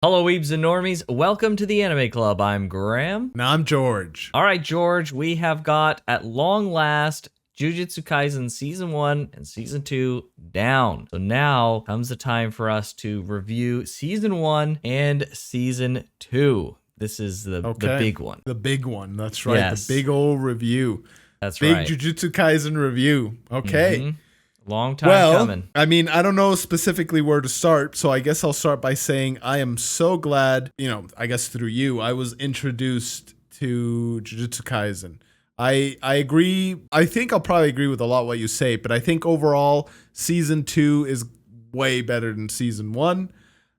Hello, Weebs and Normies. Welcome to the Anime Club. I'm Graham. And I'm George. All right, George, we have got, at long last, Jujutsu Kaisen Season 1 and Season 2 down. So now comes the time for us to review Season 1 and Season 2. This is the big one. The big one. That's right. Yes. The big old review. That's big right. Big Jujutsu Kaisen review. Okay. Mm-hmm. Long time coming. I mean, I don't know specifically where to start, so I guess I'll start by saying I am so glad, I guess through you, I was introduced to Jujutsu Kaisen. I agree. I think I'll probably agree with a lot what you say, but I think overall Season 2 is way better than Season 1.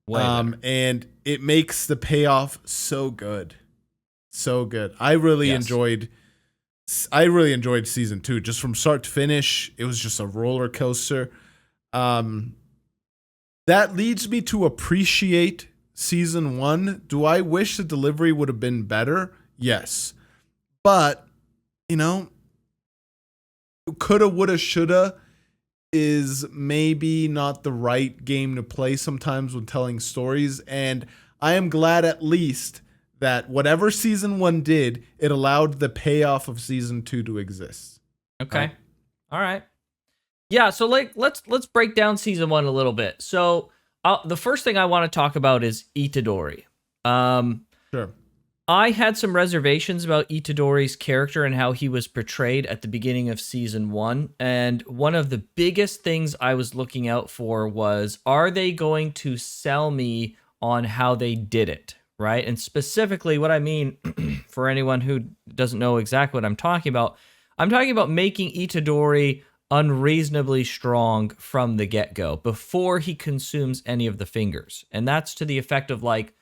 And it makes the payoff so good. So good. I really enjoyed Season 2 just from start to finish. It was just a roller coaster. That leads me to appreciate Season 1. Do I wish the delivery would have been better? Yes. But, coulda, woulda, shoulda is maybe not the right game to play sometimes when telling stories. And I am glad at least that whatever Season 1 did, it allowed the payoff of Season 2 to exist. Okay. All right. Yeah, so let's break down Season 1 a little bit. So the first thing I want to talk about is Itadori. Sure. I had some reservations about Itadori's character and how he was portrayed at the beginning of Season 1. And one of the biggest things I was looking out for was, are they going to sell me on how they did it? Right? And specifically what I mean, for anyone who doesn't know exactly what I'm talking about making Itadori unreasonably strong from the get-go before he consumes any of the fingers. And that's to the effect of like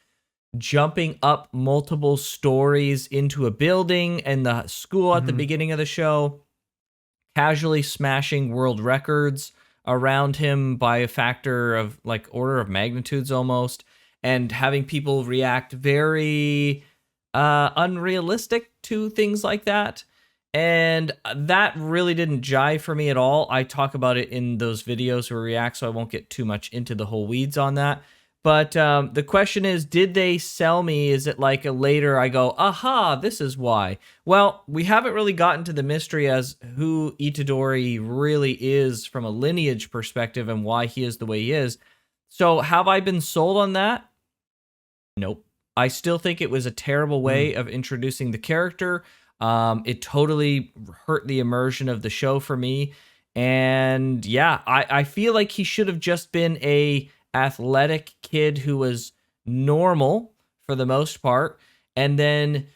jumping up multiple stories into a building and the school at the beginning of the show, casually smashing world records around him by a factor of like order of magnitudes almost, and having people react very unrealistic to things like that. And that really didn't jive for me at all. I talk about it in those videos where we react, so I won't get too much into the whole weeds on that. But the question is, did they sell me? Is it like a later I go, aha, this is why? Well, we haven't really gotten to the mystery as who Itadori really is from a lineage perspective and why he is the way he is. So have I been sold on that? Nope. I still think it was a terrible way of introducing the character. It totally hurt the immersion of the show for me. And yeah, I feel like he should have just been a athletic kid who was normal for the most part. And then,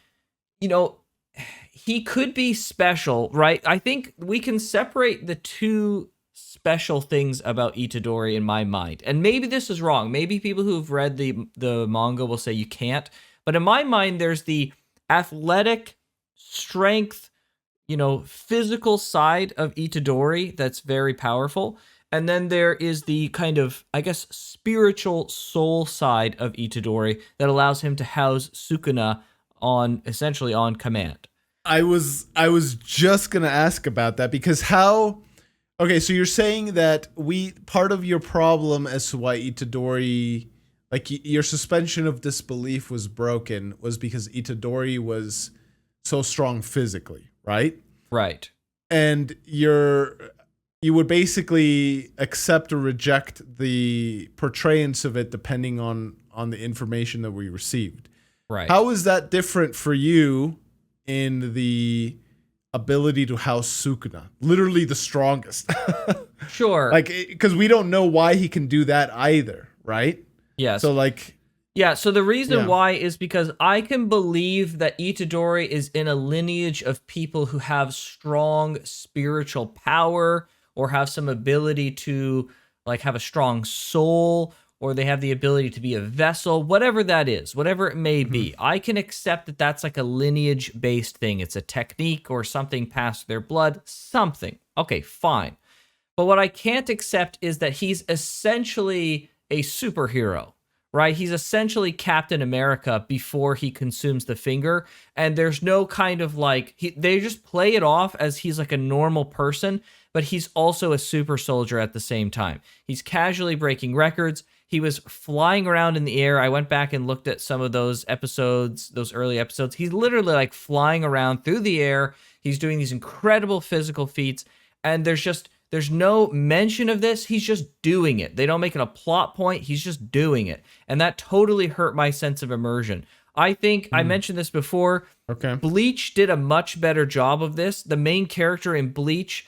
he could be special, right? I think we can separate the two special things about Itadori in my mind. And maybe this is wrong. Maybe people who've read the manga will say you can't. But in my mind, there's the athletic strength, physical side of Itadori that's very powerful. And then there is the kind of, I guess, spiritual soul side of Itadori that allows him to house Sukuna essentially on command. I was just going to ask about that because okay, so you're saying that part of your problem as to why Itadori, like your suspension of disbelief was broken was because Itadori was so strong physically, right? Right. And you would basically accept or reject the portrayance of it depending on the information that we received. Right. How is that different for you in the ability to house Sukuna? Literally the strongest. Sure. Like, because we don't know why he can do that either, right? Yes. So like... Yeah, so the reason why is because I can believe that Itadori is in a lineage of people who have strong spiritual power or have some ability to like have a strong soul, or they have the ability to be a vessel, whatever that is, whatever it may be. I can accept that that's like a lineage-based thing. It's a technique or something passed their blood, something. Okay, fine. But what I can't accept is that he's essentially a superhero, right? He's essentially Captain America before he consumes the finger. And there's no kind of like, they just play it off as he's like a normal person, but he's also a super soldier at the same time. He's casually breaking records. he was flying around in the air. I went back and looked at some of those episodes, those early episodes. He's literally like flying around through the air. He's doing these incredible physical feats, and there's no mention of this. He's just doing it. They don't make it a plot point. He's just doing it. And that totally hurt my sense of immersion. I think I mentioned this before. Okay. Bleach did a much better job of this. The main character in Bleach,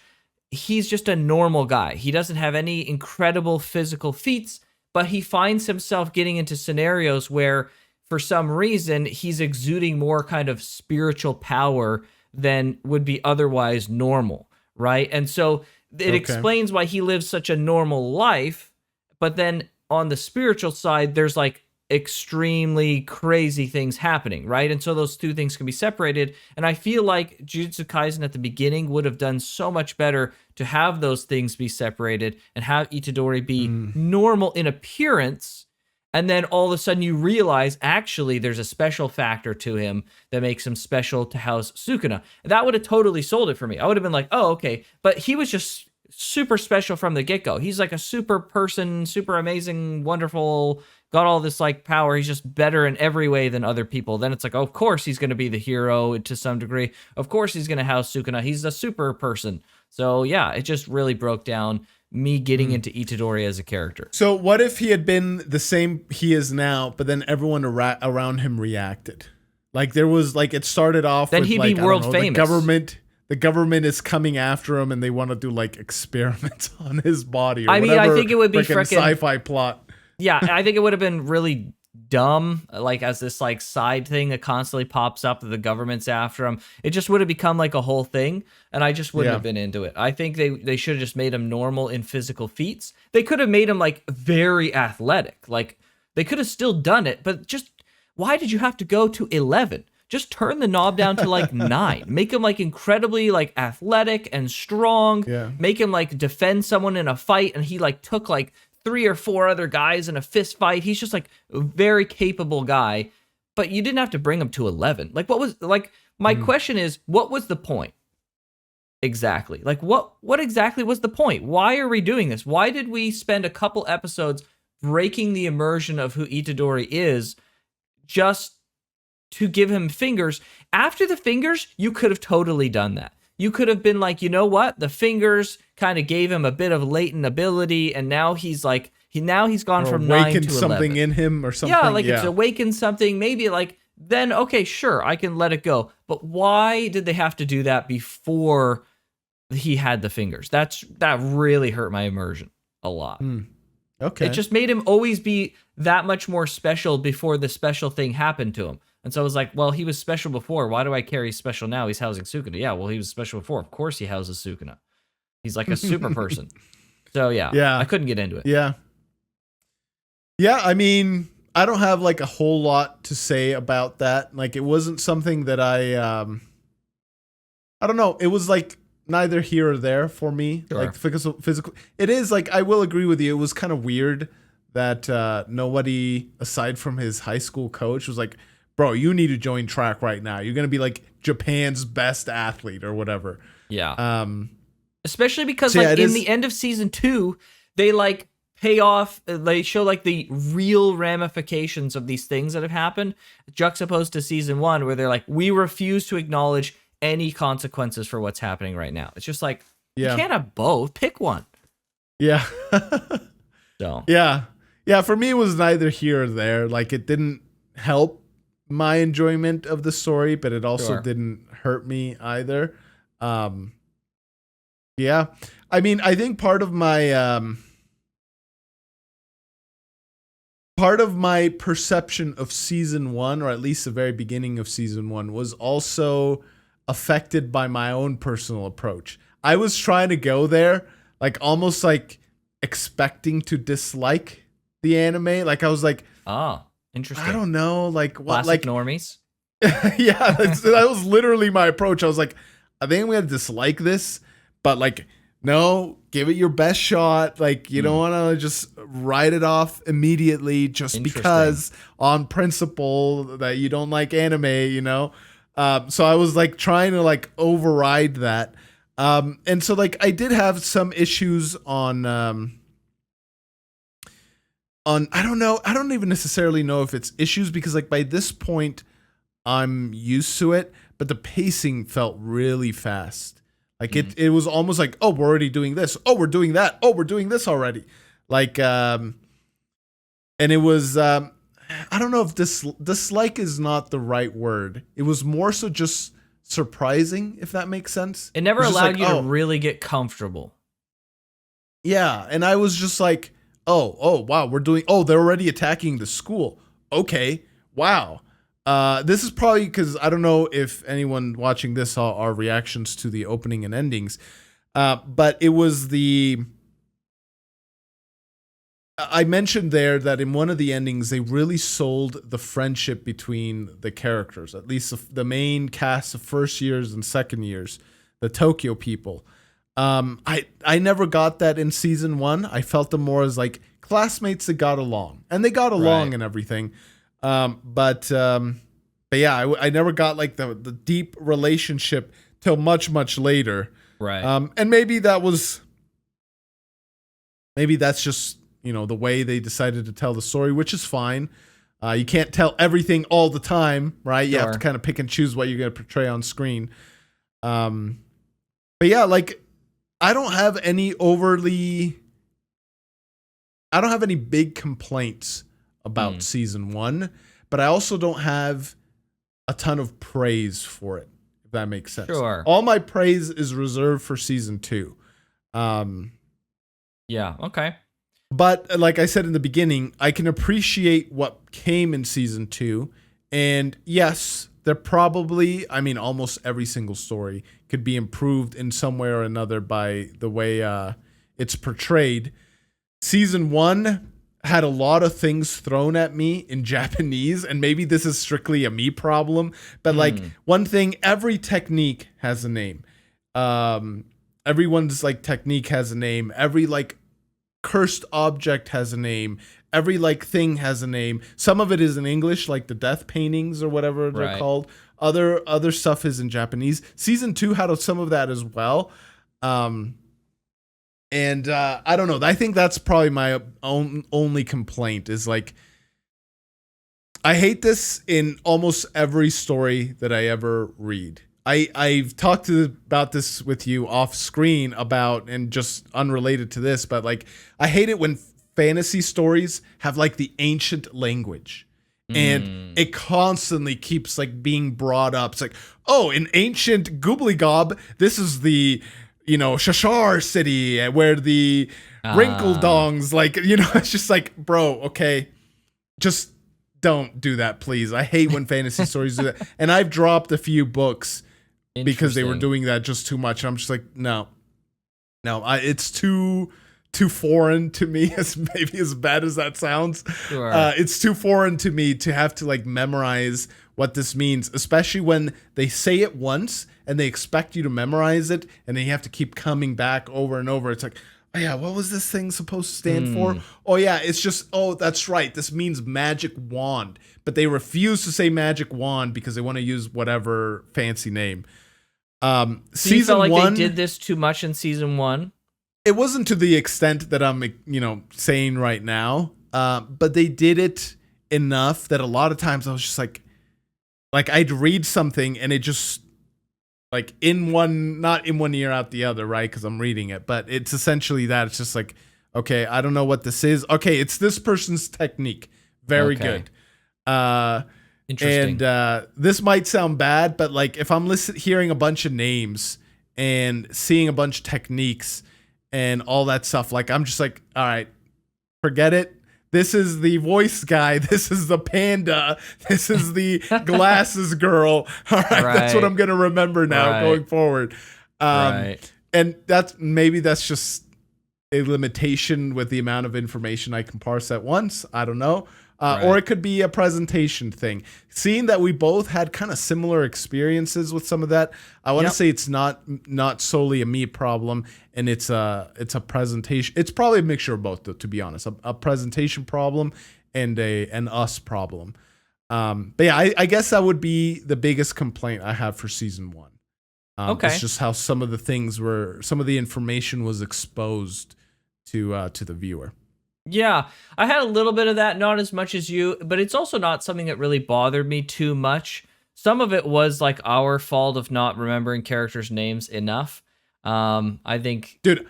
he's just a normal guy. He doesn't have any incredible physical feats, but he finds himself getting into scenarios where, for some reason, he's exuding more kind of spiritual power than would be otherwise normal, right? And so it explains why he lives such a normal life, but then on the spiritual side, there's like extremely crazy things happening, right? And so those two things can be separated. And I feel like Jujutsu Kaisen at the beginning would have done so much better to have those things be separated and have Itadori be normal in appearance. And then all of a sudden you realize, actually, there's a special factor to him that makes him special to house Sukuna. That would have totally sold it for me. I would have been like, oh, okay. But he was just super special from the get-go. He's like a super person, super amazing, wonderful, got all this like power. He's just better in every way than other people. Then it's like, oh, of course he's going to be the hero to some degree. Of course he's going to house Sukuna. He's a super person. So yeah, it just really broke down me getting into Itadori as a character. So what if he had been the same he is now, but then everyone around him reacted? Like there was like, it started off then with he'd like, be world famous. The government is coming after him and they want to do like experiments on his body. Or I mean, I think it would be freaking sci-fi plot. Yeah, I think it would have been really dumb, like as this like side thing that constantly pops up that the government's after him. It just would have become like a whole thing, and I just wouldn't have been into it. I think they should have just made him normal in physical feats. They could have made him like very athletic. Like they could have still done it, but just why did you have to go to 11? Just turn the knob down to like 9. Make him like incredibly like athletic and strong. Yeah. Make him like defend someone in a fight, and he like took like 3 or 4 other guys in a fist fight. He's just like a very capable guy, but you didn't have to bring him to 11. Like what was like my question is, what was the point? Exactly. Like what exactly was the point? Why are we doing this? Why did we spend a couple episodes breaking the immersion of who Itadori is just to give him fingers? After the fingers, you could have totally done that. You could have been like, you know what? The fingers kind of gave him a bit of latent ability, and now he's like, he's gone from 9 to 11. Awakened something in him or something. Yeah, like it's awakened something. Maybe like, then, okay, sure, I can let it go. But why did they have to do that before he had the fingers? That really hurt my immersion a lot. Okay. It just made him always be that much more special before the special thing happened to him. And so I was like, well, he was special before. Why do I care he's special now? He's housing Sukuna. Yeah, well, he was special before. Of course he houses Sukuna. He's like a super person. So yeah, I couldn't get into it. Yeah. Yeah, I mean, I don't have like a whole lot to say about that. Like it wasn't something that I don't know. It was like neither here or there for me. Sure. Like physical. It is like, I will agree with you. It was kind of weird that nobody aside from his high school coach was like, bro, you need to join track right now. You're going to be like Japan's best athlete or whatever. Yeah. Especially because like in the end of season 2, they like pay off, they show like the real ramifications of these things that have happened, juxtaposed to season 1 where they're like, we refuse to acknowledge any consequences for what's happening right now. It's just like, you can't have both. Pick one. Yeah. So. Yeah, for me it was neither here or there. Like it didn't help my enjoyment of the story, but it also didn't hurt me either. Yeah, I mean, I think part of my perception of season 1, or at least the very beginning of season 1, was also affected by my own personal approach. I was trying to go there, like almost like expecting to dislike the anime. Like I was like, interesting. I don't know, like what, classic like normies. Yeah, that was literally my approach. I was like, I think I'm gonna dislike this, but like, no, give it your best shot. Like, you don't want to just write it off immediately just because on principle that you don't like anime, you know. So I was like trying to like override that, and so like I did have some issues on on, I don't know, I don't even necessarily know if it's issues, because like by this point I'm used to it, but the pacing felt really fast. Like it was almost like, oh, we're already doing this. Oh, we're doing that. Oh, we're doing this already. Like, and it was, I don't know if dislike is not the right word. It was more so just surprising, if that makes sense. It never was just allowed like, you oh, to really get comfortable. yeah. And I was just like, oh, wow, they're already attacking the school. Okay, wow. This is probably because I don't know if anyone watching this saw our reactions to the opening and endings, but it was I mentioned there that in one of the endings, they really sold the friendship between the characters, at least the main cast of first years and second years, the Tokyo people. I never got that in season 1. I felt them more as like classmates that got along, and they got along and everything. But yeah, I never got like the deep relationship till much, much later. Right. And maybe that's just, the way they decided to tell the story, which is fine. You can't tell everything all the time, right? You have to kind of pick and choose what you're going to portray on screen. But yeah, like I don't have any big complaints about season 1, but I also don't have a ton of praise for it, if that makes sense. Sure. All my praise is reserved for season 2. Yeah, okay. But like I said in the beginning, I can appreciate what came in season 2. And yes, they're probably, almost every single story could be improved in some way or another by the way it's portrayed. Season 1 had a lot of things thrown at me in Japanese, and maybe this is strictly a me problem, but like one thing, every technique has a name. Everyone's like technique has a name. Every like cursed object has a name. Every like thing has a name. Some of it is in English, like the death paintings or whatever they're called. Other stuff is in Japanese. Season 2 had some of that as well. And I don't know. I think that's probably my only complaint is like, I hate this in almost every story that I ever read. I've talked about this with you off screen and just unrelated to this, but like I hate it when fantasy stories have like the ancient language, and it constantly keeps like being brought up. It's like, oh, in ancient Gobbledygob, this is the Shashar city where the wrinkle dongs, like, it's just like, bro, okay, just don't do that, please. I hate when fantasy stories do that. And I've dropped a few books because they were doing that just too much. I'm just like, no, it's too foreign to me, as maybe as bad as that sounds. Sure. It's too foreign to me to have to like memorize what this means, especially when they say it once and they expect you to memorize it, and then you have to keep coming back over and over. It's like, oh yeah, what was this thing supposed to stand for? Oh yeah, it's just, oh, that's right, this means magic wand. But they refuse to say magic wand because they want to use whatever fancy name. So season you felt like 1, they did this too much in season 1? It wasn't to the extent that I'm, saying right now, but they did it enough that a lot of times I was just like I'd read something and it just like not in one ear out the other, right? Because I'm reading it, but it's essentially that. It's just like, okay, I don't know what this is. Okay, it's this person's technique. Very good. Interesting. And this might sound bad, but like if I'm hearing a bunch of names and seeing a bunch of techniques and all that stuff, like I'm just like, all right, forget it. This is the voice guy. This is the panda. This is the glasses girl. All right, that's what I'm gonna remember now going forward. And that's just a limitation with the amount of information I can parse at once. I don't know. Or it could be a presentation thing. Seeing that we both had kind of similar experiences with some of that, I want to say it's not solely a me problem, and it's a presentation. It's probably a mixture of both, to be honest. A presentation problem and an us problem. But yeah, I guess that would be the biggest complaint I have for season 1. It's just how some of the information was exposed to the viewer. Yeah, I had a little bit of that, not as much as you, but it's also not something that really bothered me too much. Some of it was like our fault of not remembering characters' names enough. I think, Dude,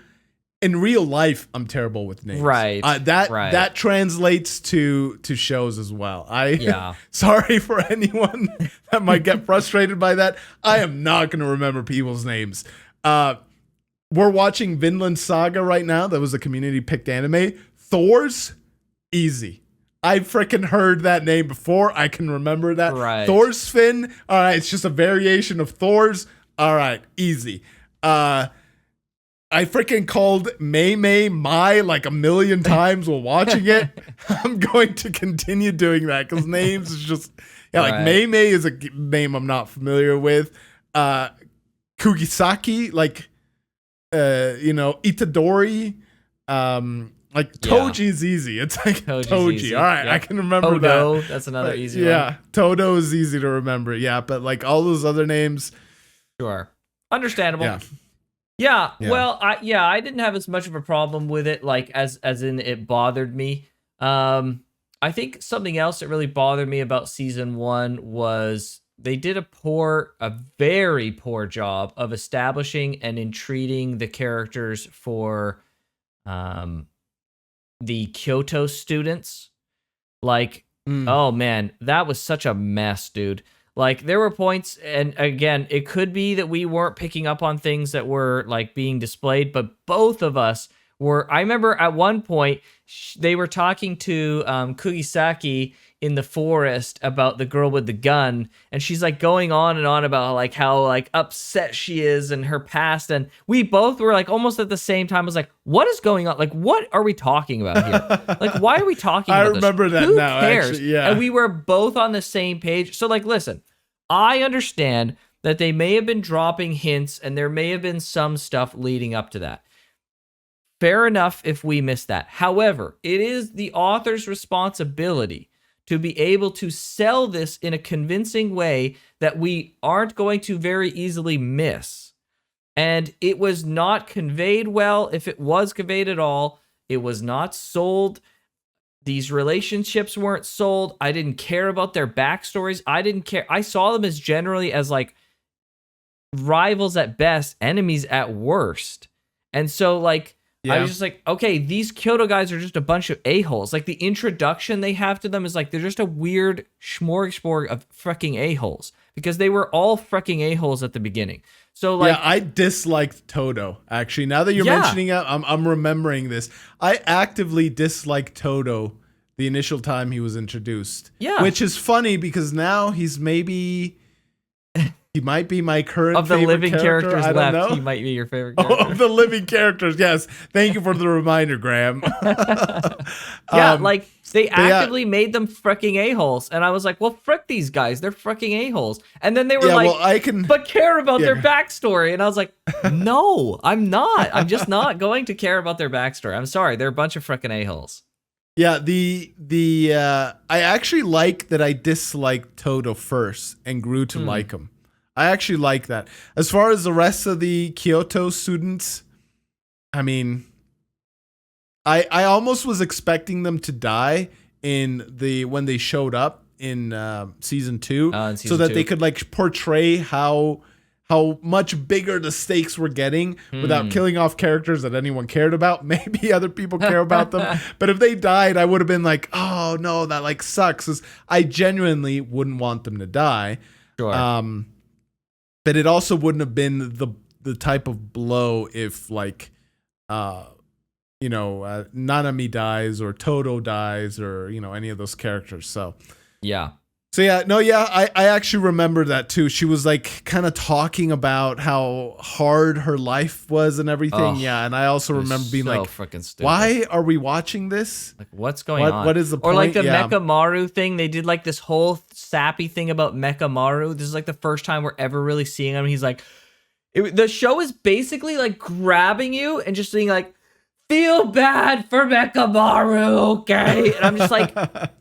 in real life, I'm terrible with names. right, right, That translates to shows as well. yeah, Sorry for anyone that might get frustrated by that. I am not going to remember people's names. We're watching Vinland Saga right now. That was a community picked anime. Thor's easy. I freaking heard that name before. I can remember that. right. Thor's Finn. All right, it's just a variation of Thor's. All right, easy. I freaking called Mei Mei Mai like a million times while watching it. I'm going to continue doing that because names is just like Right. Mei Mei is a name I'm not familiar with. Kugisaki, like Itadori. Like Toji is easy. It's like Toji's Toji. easy. All right, Yep. I can remember Odo, that. that's another easy Yeah, one. Todo is easy to remember. Yeah, but like all those other names. Sure. Understandable. Yeah. Yeah, Yeah. well, I didn't have as much of a problem with it, like as in it bothered me. I think something else that really bothered me about season 1 was they did a very poor job of establishing and entreating the characters for the Kyoto students. Like, oh man, that was such a mess, dude. Like, there were points, and again, it could be that we weren't picking up on things that were like being displayed, but both of us were. I remember at one point they were talking to Kugisaki in the forest about the girl with the gun, and she's like going on and on about like how like upset she is and her past, and we both were like almost at the same time. I was like, what is going on? Like, what are we talking about here? Like, why are we talking I about this? remember that Who now, cares? actually, yeah. And we were both on the same page. So like, listen, I understand that they may have been dropping hints and there may have been some stuff leading up to that. Fair enough if we missed that. However, it is the author's responsibility to be able to sell this in a convincing way that we aren't going to very easily miss. And it was not conveyed well. If it was conveyed at all, it was not sold. These relationships weren't sold. I didn't care about their backstories. I didn't care. I saw them as generally as like rivals at best, enemies at worst. And so like, I was just like, okay, these Kyoto guys are just a bunch of a-holes. Like the introduction they have to them is like, they're just a weird smorgasbord of freaking a-holes because they were all freaking a-holes at the beginning. So like, yeah, I disliked Todo. Actually, now that you're mentioning it, I'm remembering this. I actively disliked Todo the initial time he was introduced. Yeah, which is funny because now he's maybe he might be my current of the favorite living character. characters I don't left, know. he might be your favorite character. Of the living characters, yes. Thank you for the reminder, Graham. Like they actively made them freaking a-holes, and I was like, well, frick these guys, they're freaking a-holes. And then they were like, well, I can, but care about their backstory. And I was like, no, I'm not. I'm just not going to care about their backstory. I'm sorry, they're a bunch of freaking a-holes. Yeah, I actually like that I disliked Todo first and grew to like him. I actually like that. As far as the rest of the Kyoto students, I mean, I almost was expecting them to die when they showed up in season 2, so that they could like portray how much bigger the stakes were getting without killing off characters that anyone cared about. Maybe other people care about them, but if they died, I would have been like, oh no, that like sucks. I genuinely wouldn't want them to die. Sure. But it also wouldn't have been the type of blow if like Nanami dies or Todo dies or any of those characters. So yeah. I actually remember that too. She was like kind of talking about how hard her life was and everything. And I also remember being like, freaking stupid. why are we watching this? Like, what's going on? What is the point? Or like the Mechamaru thing. They did like this whole sappy thing about Mechamaru. This is like the first time we're ever really seeing him. He's like, the show is basically like grabbing you and just being like, feel bad for Mechamaru, okay? And I'm just like,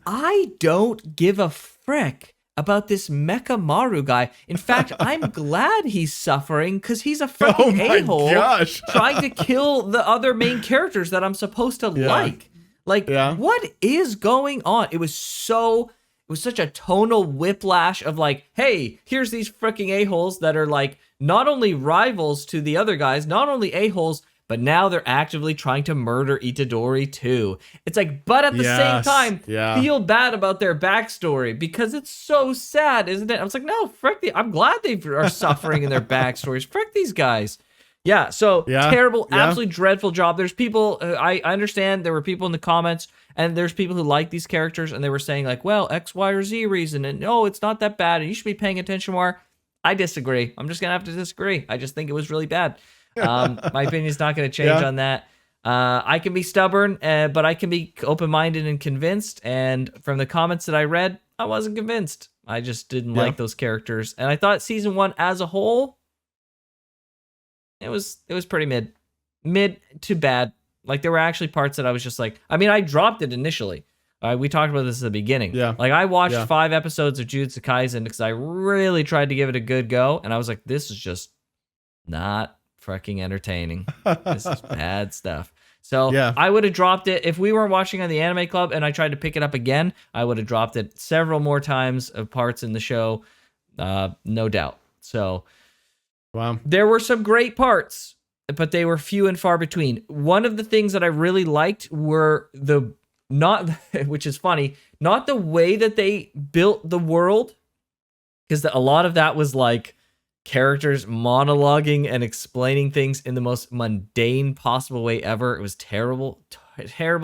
I don't give a frick about this Mechamaru guy. In fact, I'm glad he's suffering because he's a fucking a-hole gosh. trying to kill the other main characters that I'm supposed to like. Like, Yeah. what is going on? It was such a tonal whiplash of like, hey, here's these freaking a-holes that are like not only rivals to the other guys, not only a-holes, but now they're actively trying to murder Itadori too. It's like, but at the same time, feel bad about their backstory because it's so sad, isn't it? I was like, no, I'm glad they are suffering in their backstories. Frick these guys. Yeah, so terrible, absolutely dreadful job. There's people, I understand there were people in the comments, and there's people who like these characters, and they were saying like, well, X, Y, or Z reason, and no, it's not that bad, and you should be paying attention more. I disagree. I'm just going to have to disagree. I just think it was really bad. My opinion is not going to change on that. I can be stubborn, but I can be open-minded and convinced, and from the comments that I read, I wasn't convinced. I just didn't like those characters, and I thought season 1 as a whole, it was pretty mid to bad. Like there were actually parts that I was just like, I mean, I dropped it initially. We talked about this at the beginning. Yeah. Like I watched 5 episodes of Jujutsu Kaisen because I really tried to give it a good go, and I was like, this is just not freaking entertaining. This is bad stuff. So I would have dropped it if we weren't watching on the Anime Club and I tried to pick it up again. I would have dropped it several more times of parts in the show, no doubt. So. Wow. There were some great parts, but they were few and far between. One of the things that I really liked were which is funny, not the way that they built the world, because a lot of that was like characters monologuing and explaining things in the most mundane possible way ever. It was terrible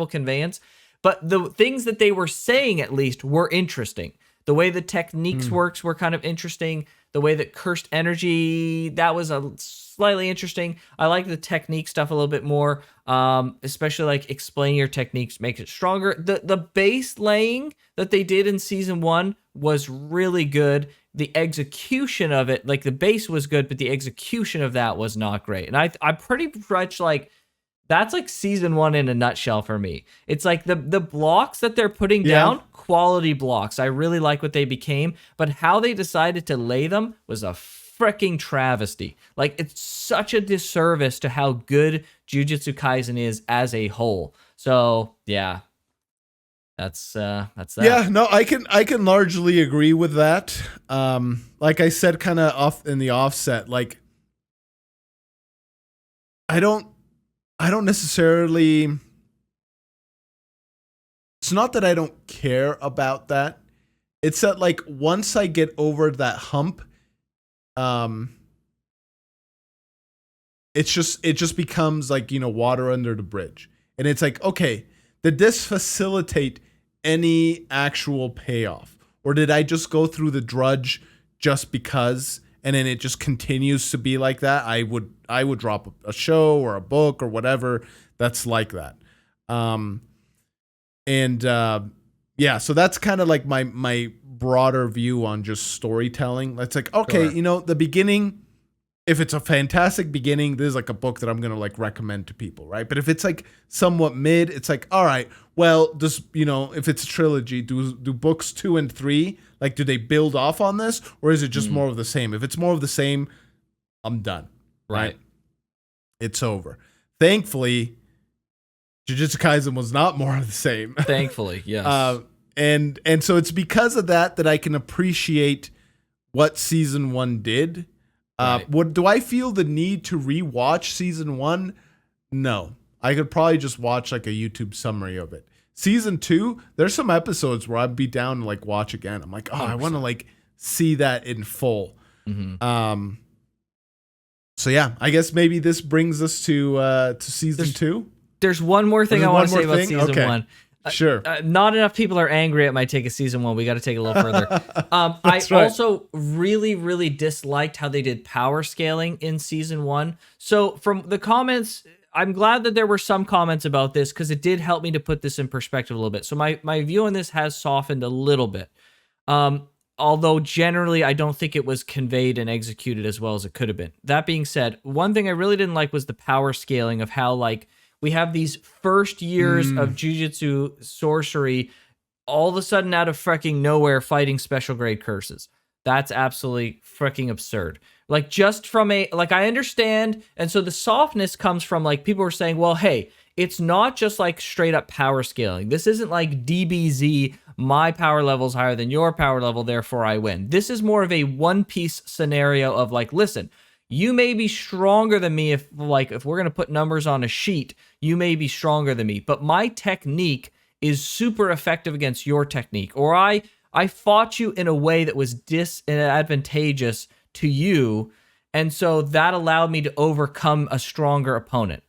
conveyance. But the things that they were saying, at least, were interesting. The way the techniques works were kind of interesting. The way that cursed energy, that was slightly interesting. I like the technique stuff a little bit more, especially like explaining your techniques makes it stronger. The base laying that they did in season 1 was really good. The execution of it, like the base was good, but the execution of that was not great. And I'm pretty much like, that's like season 1 in a nutshell for me. It's like the blocks that they're putting down, quality blocks. I really like what they became, but how they decided to lay them was a freaking travesty. Like it's such a disservice to how good Jujutsu Kaisen is as a whole. So yeah, that's that. Yeah, no, I can largely agree with that. Like I said, kind of off in the offset, like I don't necessarily, it's not that I don't care about that. It's that like once I get over that hump, it just becomes like, water under the bridge. And it's like, okay, did this facilitate any actual payoff? Or did I just go through the drudge just because, and then it just continues to be like that? I would drop a show or a book or whatever that's like that. Yeah, so that's kind of like my broader view on just storytelling. It's like, okay, the beginning, if it's a fantastic beginning, this is like a book that I'm going to like recommend to people, right? But if it's like somewhat mid, it's like, all right, well, this, if it's a trilogy, do books 2 and 3, like, do they build off on this, or is it just more of the same? If it's more of the same, I'm done. Right? It's over. Thankfully, Jujutsu Kaisen was not more of the same. Thankfully, yes. And so it's because of that I can appreciate what season 1 did. Do I feel the need to rewatch season 1? No. I could probably just watch like a YouTube summary of it. Season 2, there's some episodes where I'd be down to like watch again. I'm like, oh, 100%. I want to like see that in full. Mm-hmm. So yeah, I guess maybe this brings us to season 2. There's one more thing I want to say about season 1. Sure. Not enough people are angry at my take of season 1. We got to take it a little further. Also really, really disliked how they did power scaling in season 1. So from the comments, I'm glad that there were some comments about this because it did help me to put this in perspective a little bit. So my view on this has softened a little bit. Although generally I don't think it was conveyed and executed as well as it could have been. That being said, one thing I really didn't like was the power scaling of how like we have these first years of Jujutsu sorcery all of a sudden out of freaking nowhere fighting special grade curses. That's absolutely freaking absurd. Like just from I understand. And so the softness comes from like people were saying, well, hey, it's not just like straight up power scaling. This isn't like DBZ, my power level is higher than your power level, therefore I win. This is more of a One Piece scenario of like, listen, you may be stronger than me if we're going to put numbers on a sheet, you may be stronger than me, but my technique is super effective against your technique, or I fought you in a way that was disadvantageous to you, and so that allowed me to overcome a stronger opponent.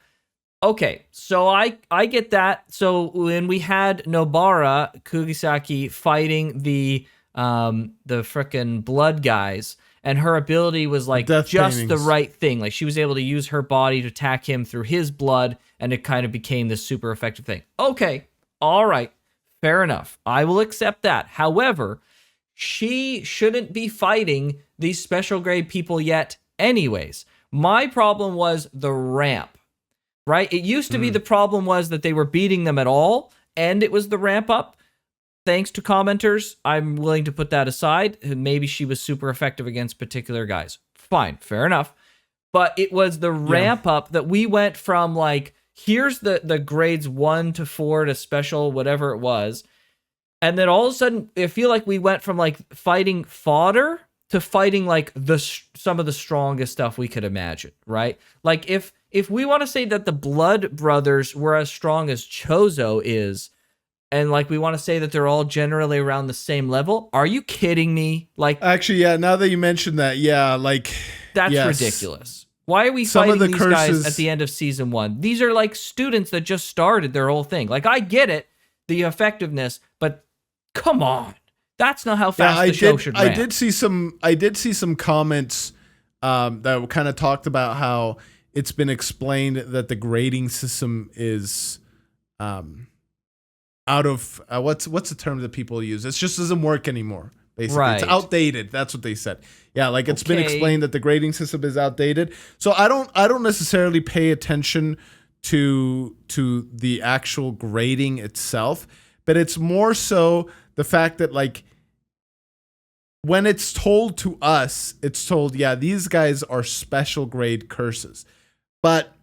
Okay, so I get that. So when we had Nobara Kugisaki fighting the frickin' blood guys, and her ability was like Death just paintings. the right thing. Like she was able to use her body to attack him through his blood, and it kind of became this super effective thing. Okay, all right, fair enough. I will accept that. However, she shouldn't be fighting these special grade people yet anyways. My problem was the ramp, right? It used to be the problem was that they were beating them at all, and it was the ramp up. Thanks to commenters, I'm willing to put that aside. Maybe she was super effective against particular guys. Fine, fair enough. But it was the ramp up that we went from like, here's the grades 1 to 4 to special, whatever it was. And then all of a sudden, I feel like we went from like fighting fodder to fighting like some of the strongest stuff we could imagine, right? Like if we want to say that the Blood Brothers were as strong as Chozo is, and like we want to say that they're all generally around the same level, are you kidding me? Like, actually, yeah. Now that you mentioned that, yeah, like that's yes. ridiculous. Why are we Some fighting of the these guys curses at the end of season 1? These are like students that just started their whole thing. Like, I get it, the effectiveness, but come on, that's not how fast the show should ramp. I did see some comments that kind of talked about how it's been explained that the grading system is out of what's the term that people use? It just doesn't work anymore. Basically, right. It's outdated. That's what they said. Yeah, like it's been explained that the grading system is outdated. So I don't necessarily pay attention to the actual grading itself, but it's more so the fact that like when it's told to us, it's told, yeah, these guys are special grade curses. But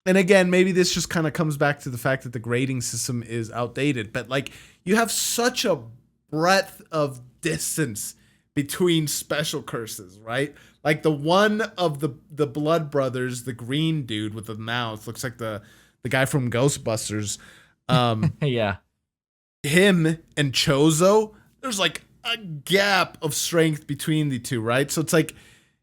and again, maybe this just kind of comes back to the fact that the grading system is outdated, but like you have such a breadth of distance between special curses, right? Like the one of the Blood Brothers, the green dude with the mouth, looks like the guy from Ghostbusters. Yeah. Him and Chozo, there's like a gap of strength between the two, right? So it's like,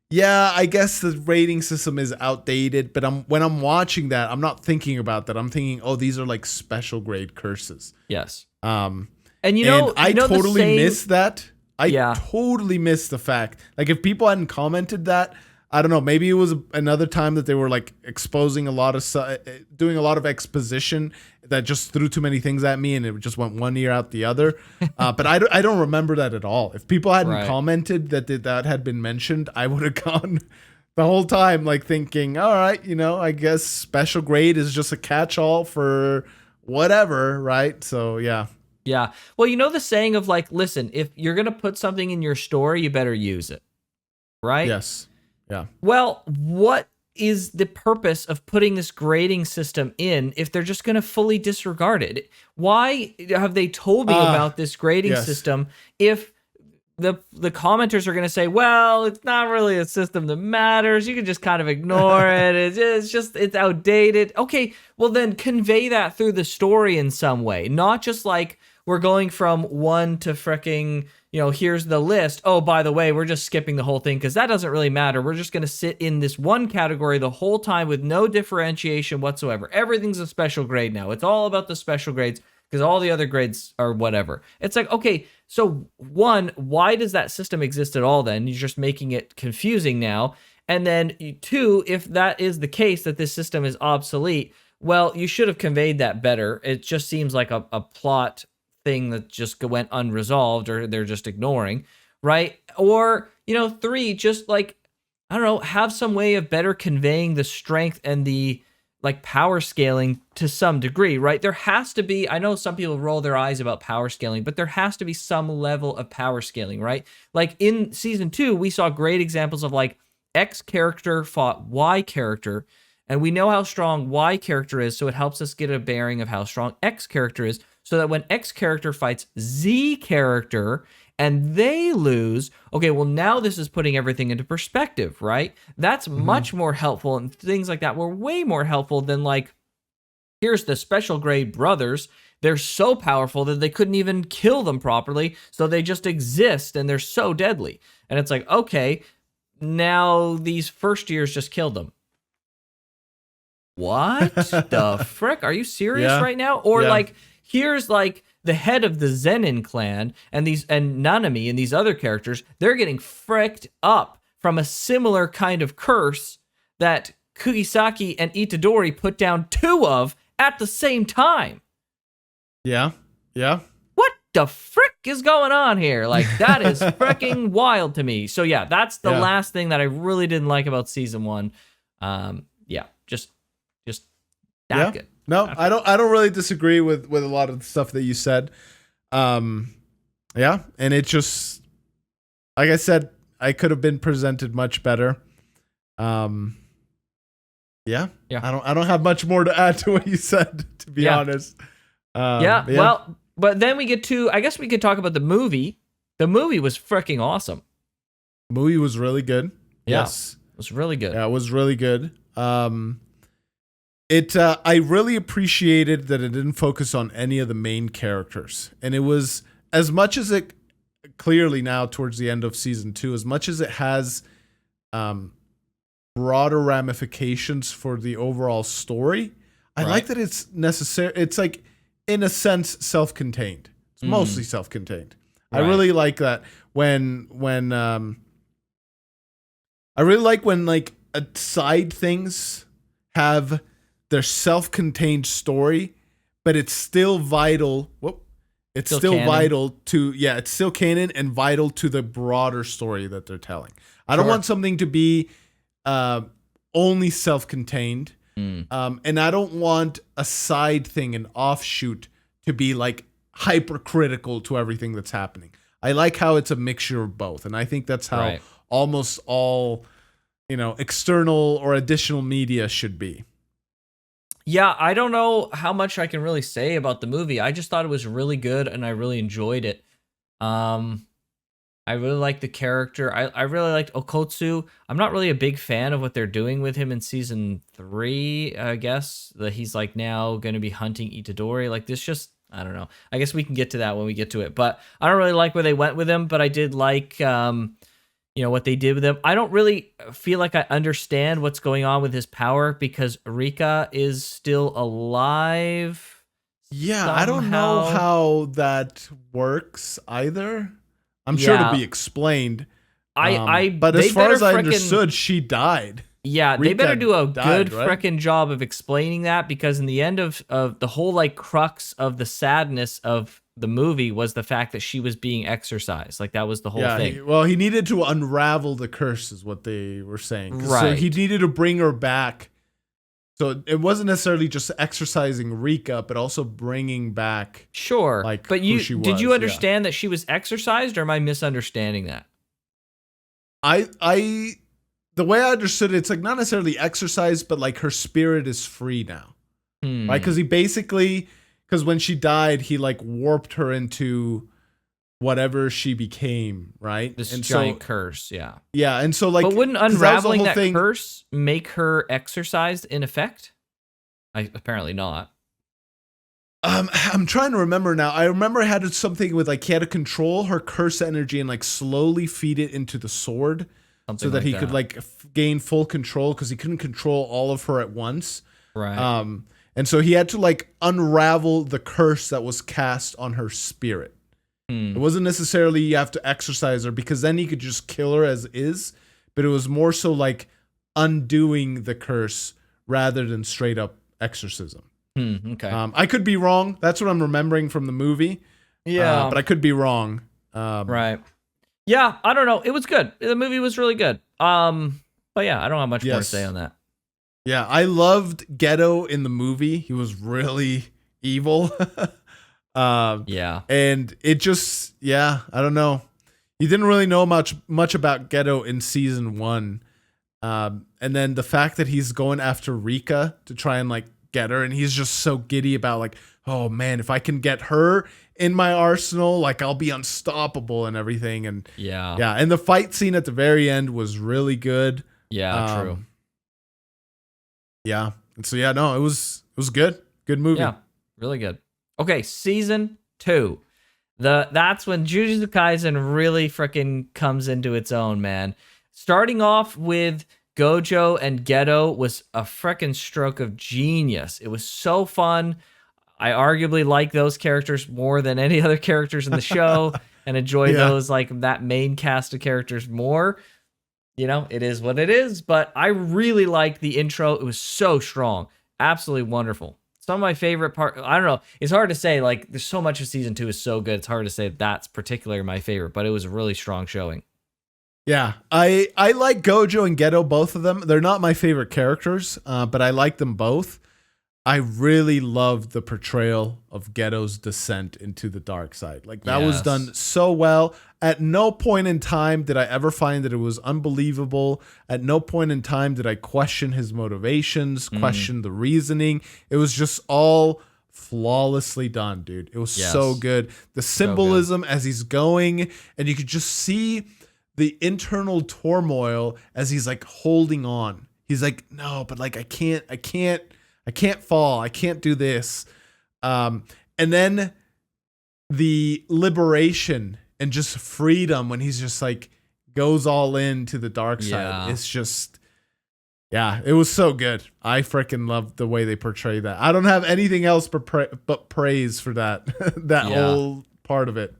yeah, I guess the rating system is outdated, but when I'm watching that, I'm not thinking about that. I'm thinking, oh, these are like special grade curses. Yes. And I totally missed that. I Yeah. totally missed the fact. Like if people hadn't commented that, I don't know, maybe it was another time that they were like exposing a lot of doing a lot of exposition that just threw too many things at me and it just went one ear out the other. But I don't remember that at all. If people hadn't commented that had been mentioned, I would have gone the whole time like thinking, all right, I guess special grade is just a catch-all for whatever, right? So yeah. Yeah. Well, the saying of like, listen, if you're going to put something in your story, you better use it. Right? Yes. Yeah. Well, what is the purpose of putting this grading system in if they're just going to fully disregard it? Why have they told me about this grading system if the commenters are going to say, well, it's not really a system that matters. You can just kind of ignore it. It's outdated. Okay, well then convey that through the story in some way, not just like we're going from 1 to fricking, here's the list. Oh, by the way, we're just skipping the whole thing because that doesn't really matter. We're just going to sit in this one category the whole time with no differentiation whatsoever. Everything's a special grade now. It's all about the special grades because all the other grades are whatever. It's like, okay, so 1, why does that system exist at all then? You're just making it confusing now. And then 2, if that is the case, that this system is obsolete, well, you should have conveyed that better. It just seems like a plot thing that just went unresolved or they're just ignoring, right? Or, 3, just like, I don't know, have some way of better conveying the strength and the like power scaling to some degree, right? There has to be, I know some people roll their eyes about power scaling, but there has to be some level of power scaling, right? Like in season 2, we saw great examples of like X character fought Y character, And we know how strong Y character is, so it helps us get a bearing of how strong X character is, so that when X character fights Z character and they lose, okay, well, now this is putting everything into perspective, right? That's much more helpful, and things like that were way more helpful than like, here's the special grade brothers. They're so powerful that they couldn't even kill them properly, so they just exist and they're so deadly. And it's like, okay, now these first years just killed them. What the frick? Are you serious right now? Or like, here's like the head of the Zenin clan and Nanami and these other characters, they're getting fricked up from a similar kind of curse that Kugisaki and Itadori put down 2 of at the same time. Yeah. What the frick is going on here? Like, that is freaking wild to me. So yeah, that's the last thing that I really didn't like about season 1. Just not good. No, I don't really disagree with a lot of the stuff that you said. And it just, like I said, I could have been presented much better. I don't have much more to add to what you said, to be honest. Well, but then we get to, I guess we could talk about the movie. The movie was freaking awesome. The movie was really good. Yes. It was really good. Yeah, it was really good. I really appreciated that it didn't focus on any of the main characters. And it was, as much as it clearly now towards the end of season 2, as much as it has broader ramifications for the overall story, I like that it's necessary. It's like, in a sense, self-contained. It's mostly self-contained. I really like that when I really like when like side things have their self-contained story, but it's still vital. It's still vital to, it's still canon and vital to the broader story that they're telling. I don't want something to be only self-contained. And I don't want a side thing, an offshoot, to be like hypercritical to everything that's happening. I like how it's a mixture of both. And I think that's how almost all, external or additional media should be. Yeah, I don't know how much I can really say about the movie. I just thought it was really good and I really enjoyed it. I really like the character. I really liked Okotsu. I'm not really a big fan of what they're doing with him in season 3, I guess. That he's like now going to be hunting Itadori. Like this just, I don't know. I guess we can get to that when we get to it. But I don't really like where they went with him, but I did like what they did with him. I don't really feel like I understand what's going on with his power because Rika is still alive. Yeah, somehow. I don't know how that works either. I'm sure to be explained. But as far as I understood, she died. Yeah, Rika they better do a good right? frickin' job of explaining that, because in the end of the whole like crux of the sadness of the movie was the fact that she was being exorcised. Like that was the whole thing. He needed to unravel the curse is what they were saying. Right. So he needed to bring her back. So it wasn't necessarily just exorcising Rika, but also bringing back. Sure. Like, but who she was. Did you understand that she was exorcised, or am I misunderstanding that? The way I understood it, it's like not necessarily exorcised, but like her spirit is free now. Right? Because when she died, he like warped her into whatever she became, right? This giant curse, yeah. Yeah, and so like, but wouldn't unraveling that curse make her exorcised in effect? Apparently not. I'm trying to remember now. I remember it had something with like he had to control her curse energy and like slowly feed it into the sword, so that he could like gain full control, because he couldn't control all of her at once. Right. And so he had to like unravel the curse that was cast on her spirit. It wasn't necessarily you have to exorcise her, because then he could just kill her as is, but it was more so like undoing the curse rather than straight up exorcism. Okay. I could be wrong. That's what I'm remembering from the movie. Yeah. But I could be wrong. Right. Yeah, I don't know. It was good. The movie was really good. But yeah, I don't have much more to say on that. Yeah, I loved Ghetto in the movie. He was really evil. Yeah. And it just, I don't know. You didn't really know much about Ghetto in season 1. And then the fact that he's going after Rika to try and like get her, and he's just so giddy about like, oh man, if I can get her in my arsenal, like I'll be unstoppable and everything. And Yeah. and the fight scene at the very end was really good. Yeah, true. Yeah. And so no, it was good. Good movie. Yeah, really good. Okay, season 2. That's when Jujutsu Kaisen really freaking comes into its own, man. Starting off with Gojo and Geto was a freaking stroke of genius. It was so fun. I arguably like those characters more than any other characters in the show and enjoy those, like that main cast of characters more. You know, it is what it is, but I really liked the intro. It was so strong. Absolutely wonderful. Some of my favorite part, I don't know. It's hard to say, like, there's so much of season 2 is so good. It's hard to say that's particularly my favorite, but it was a really strong showing. Yeah, I like Gojo and Geto, both of them. They're not my favorite characters, but I like them both. I really loved the portrayal of Geto's descent into the dark side. Like that was done so well. At no point in time did I ever find that it was unbelievable. At no point in time did I question his motivations, question the reasoning. It was just all flawlessly done, dude. It was so good. The symbolism as he's going, and you could just see the internal turmoil as he's like holding on. He's like, no, but like I can't fall. I can't do this. And then the liberation and just freedom when he's just like goes all into the dark side. It's just, it was so good. I freaking loved the way they portray that. I don't have anything else but praise for that, whole part of it.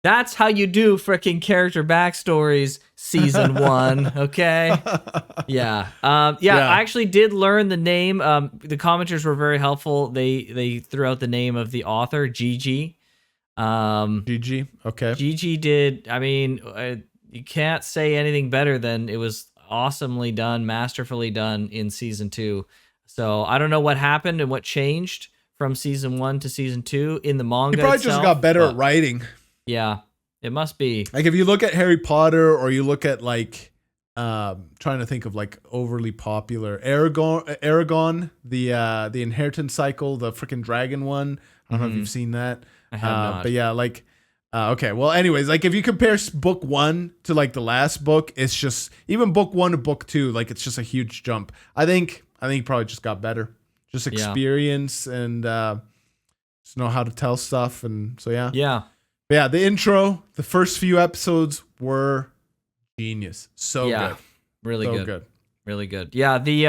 That's how you do freaking character backstories, season 1, okay? I actually did learn the name. The commenters were very helpful. They threw out the name of the author, Gigi. Gigi, okay. Gigi did, I mean, you can't say anything better than it was awesomely done, masterfully done in season 2. So I don't know what happened and what changed from season 1 to season 2 in the manga. He probably just got better at writing. Yeah, it must be. Like if you look at Harry Potter, or you look at like, trying to think of like overly popular Aragon, the inheritance cycle, the freaking dragon one. I don't know if you've seen that. I have not. But yeah, like, okay. Well, anyways, like if you compare book 1 to like the last book, it's just even book 1 to book 2, like it's just a huge jump. I think he probably just got better, just experience and just know how to tell stuff, and so yeah. But yeah, the intro, the first few episodes were genius. So good. Really so good. Really good. Yeah, the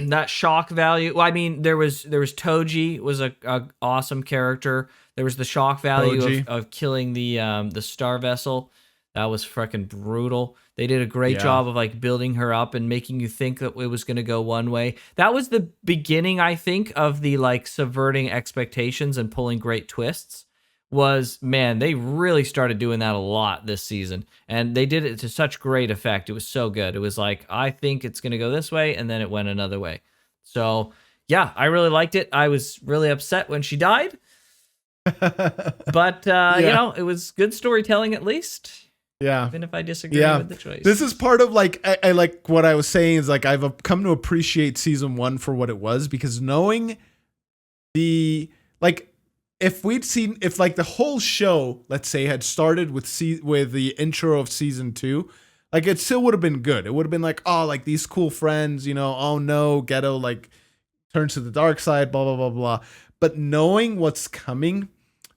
that shock value. Well, I mean, there was Toji was a awesome character. There was the shock value of killing the star vessel. That was freaking brutal. They did a great job of like building her up and making you think that it was going to go one way. That was the beginning, I think, of the like subverting expectations and pulling great twists. They really started doing that a lot this season, and they did it to such great effect. It was so good. It was like, I think it's going to go this way, and then it went another way. So yeah, I really liked it. I was really upset when she died, but you know, it was good storytelling at least. Yeah. Even if I disagree with the choice. This is part of like, I like what I was saying is like, I've come to appreciate season 1 for what it was, because knowing the, like, if like the whole show, let's say, had started with the intro of season 2, like it still would have been good. It would have been like, oh, like these cool friends, you know, oh no, Geto like turns to the dark side, blah, blah, blah, blah. But knowing what's coming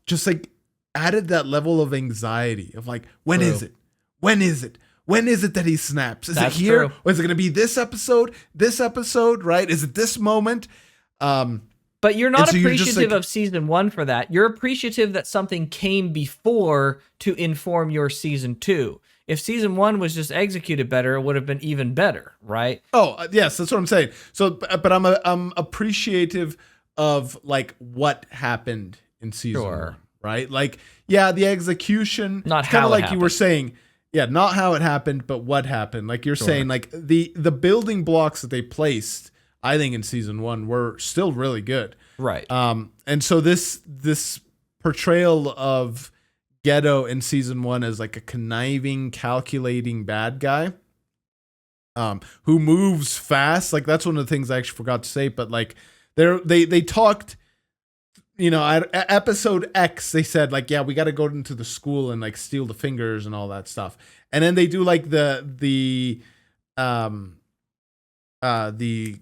just like added that level of anxiety of like, when is it? When is it? When is it that he snaps? Is it here? Or is it going to be this episode? This episode, right? Is it this moment? But you're not appreciative of season 1 for that. You're appreciative that something came before to inform your season 2. If season 1 was just executed better, it would have been even better, right? Oh, yes, that's what I'm saying. So, but I'm appreciative of like what happened in season 1, right? Like, yeah, the execution, not how it like happened. You were saying, not how it happened, but what happened. Like you're saying, like the building blocks that they placed, I think in season 1 were still really good. Right. And so this portrayal of Geto in season 1 as like a conniving, calculating bad guy, who moves fast. Like that's one of the things I actually forgot to say. But like they talked, you know, at episode X, they said like, yeah, we got to go into the school and like steal the fingers and all that stuff. And then they do like the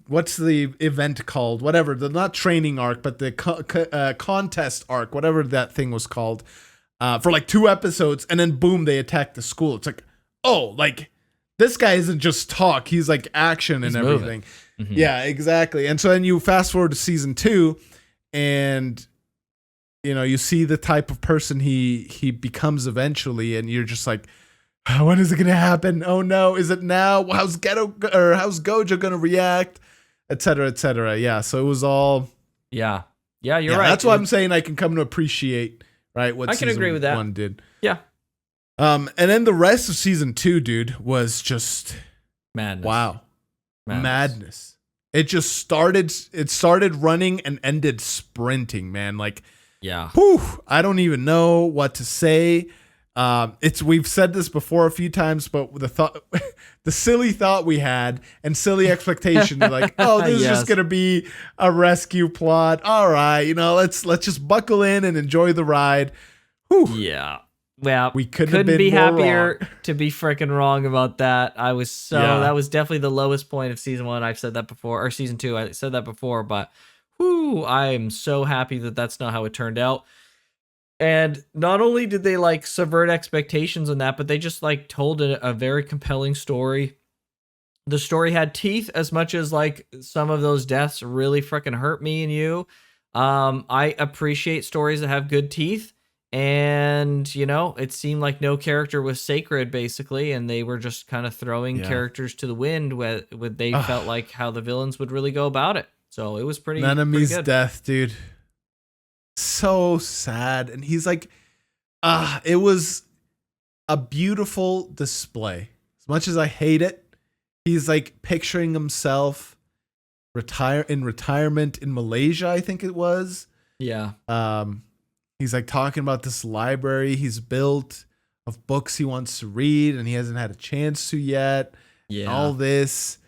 what's the event called? Whatever, the not training arc, but the contest arc, whatever that thing was called, for like 2 episodes, and then boom, they attack the school. It's like, oh, like this guy isn't just talk; he's like action and everything. Mm-hmm. Yeah, exactly. And so then you fast forward to season 2, and you know you see the type of person he becomes eventually, and you're just like, when is it gonna happen? Oh no, is it now? How's Gojo gonna react? Etc. Etc. Yeah, so it was all. Yeah, you're right. That's why I'm saying I can come to appreciate what I can agree with that. 1 did. Yeah. And then the rest of season 2, dude, was just madness. Wow, madness. It just started. It started running and ended sprinting, man. Like, yeah. Whew, I don't even know what to say. We've said this before a few times, but the silly thought we had and silly expectation, like, oh, this is just gonna be a rescue plot. All right, you know, let's just buckle in and enjoy the ride. Whew. Yeah. Well, we couldn't be happier wrong. to be freaking wrong about that. That was definitely the lowest point of season 1. I've said that before, or season 2. I said that before, but I am so happy that that's not how it turned out. And not only did they like subvert expectations on that, but they just like told a very compelling story. The story had teeth, as much as like some of those deaths really freaking hurt me and you. I appreciate stories that have good teeth. And, you know, it seemed like no character was sacred, basically, and they were just kind of throwing characters to the wind where they felt like how the villains would really go about it. So it was pretty Nanami's good. death, dude. So sad. And he's like, it was a beautiful display. As much as I hate it, he's like picturing himself in retirement in Malaysia, I think it was. Yeah. He's like talking about this library he's built of books he wants to read and he hasn't had a chance to yet. Yeah. All this.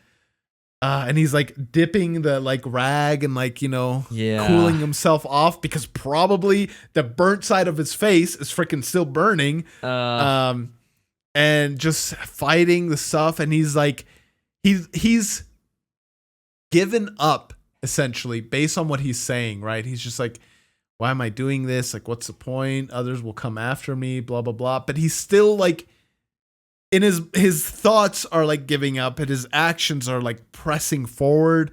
And he's like dipping the like rag and like, you know, cooling himself off because probably the burnt side of his face is freaking still burning. And just fighting the stuff. And he's like, he's given up essentially based on what he's saying, right? He's just like, why am I doing this? Like, what's the point? Others will come after me, blah, blah, blah. But he's still like, in his thoughts are like giving up and his actions are like pressing forward.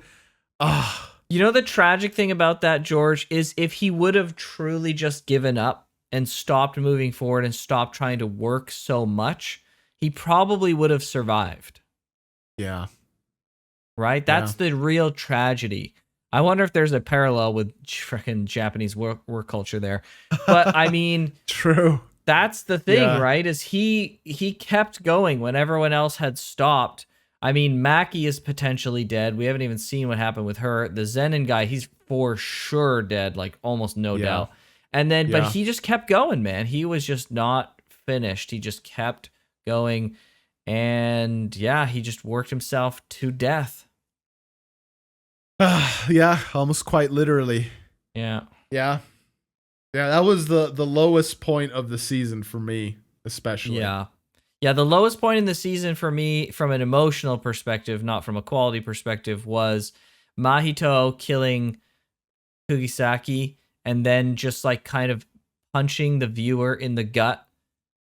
You know, the tragic thing about that, George, is if he would have truly just given up and stopped moving forward and stopped trying to work so much, he probably would have survived. Yeah. Right? That's the real tragedy. I wonder if there's a parallel with freaking Japanese work culture there. But I mean, true. That's the thing, right? Is he kept going when everyone else had stopped. I mean, Maki is potentially dead. We haven't even seen what happened with her. The Zenin guy, he's for sure dead, like almost no doubt. And then, but he just kept going, man. He was just not finished. He just kept going. And he just worked himself to death. Almost quite literally. Yeah, that was the lowest point of the season for me, especially. Yeah, the lowest point in the season for me, from an emotional perspective, not from a quality perspective, was Mahito killing Kugisaki and then just like kind of punching the viewer in the gut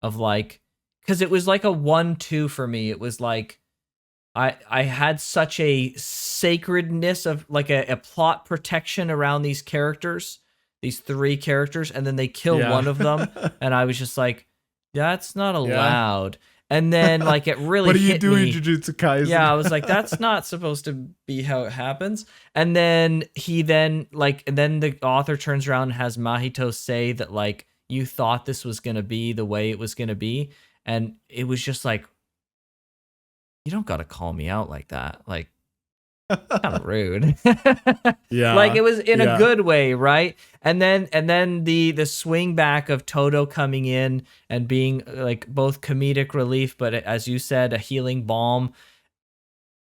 of like, because it was like a 1-2 for me. It was like, I had such a sacredness of like a plot protection around these characters, these 3 characters, and then they kill one of them, and I was just like, that's not allowed. And then like it really what are you hit doing, me. Jujutsu Kaisen? Yeah, I was like, that's not supposed to be how it happens. And then and then the author turns around and has Mahito say that like, you thought this was gonna be the way it was gonna be, and it was just like, you don't got to call me out like that. Like, kind of rude. Like it was in a good way, right? And then the swing back of Todo coming in and being like both comedic relief, but as you said, a healing balm.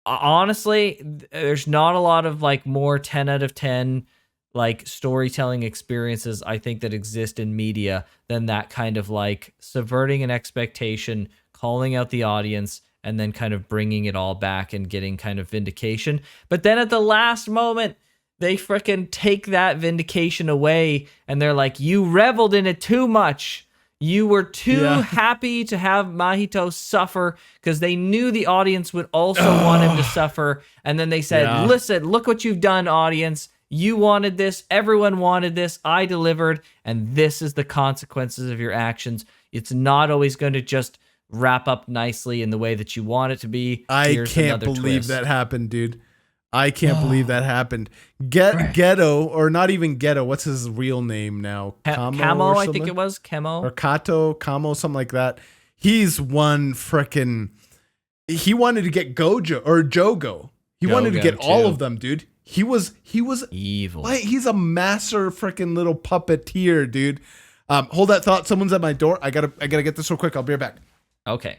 honestly, there's not a lot of like more 10 out of 10 like storytelling experiences I think that exist in media than that kind of like subverting an expectation, calling out the audience, and then kind of bringing it all back and getting kind of vindication. But then at the last moment, they freaking take that vindication away and they're like, you reveled in it too much. You were too happy to have Mahito suffer because they knew the audience would also want him to suffer. And then they said, listen, look what you've done, audience. You wanted this. Everyone wanted this. I delivered. And this is the consequences of your actions. It's not always going to just wrap up nicely in the way that you want it to be. I can't believe that happened, dude. I can't believe that happened. Ghetto, or not even Ghetto. What's his real name now? Camo, I think it was. Camo. Or Kato, Kamo, something like that. He's one frickin'... He wanted to get Gojo, or Jogo. He wanted to get all of them, dude. He was evil. Like, he's a master frickin' little puppeteer, dude. Hold that thought. Someone's at my door. I gotta get this real quick. I'll be right back. Okay.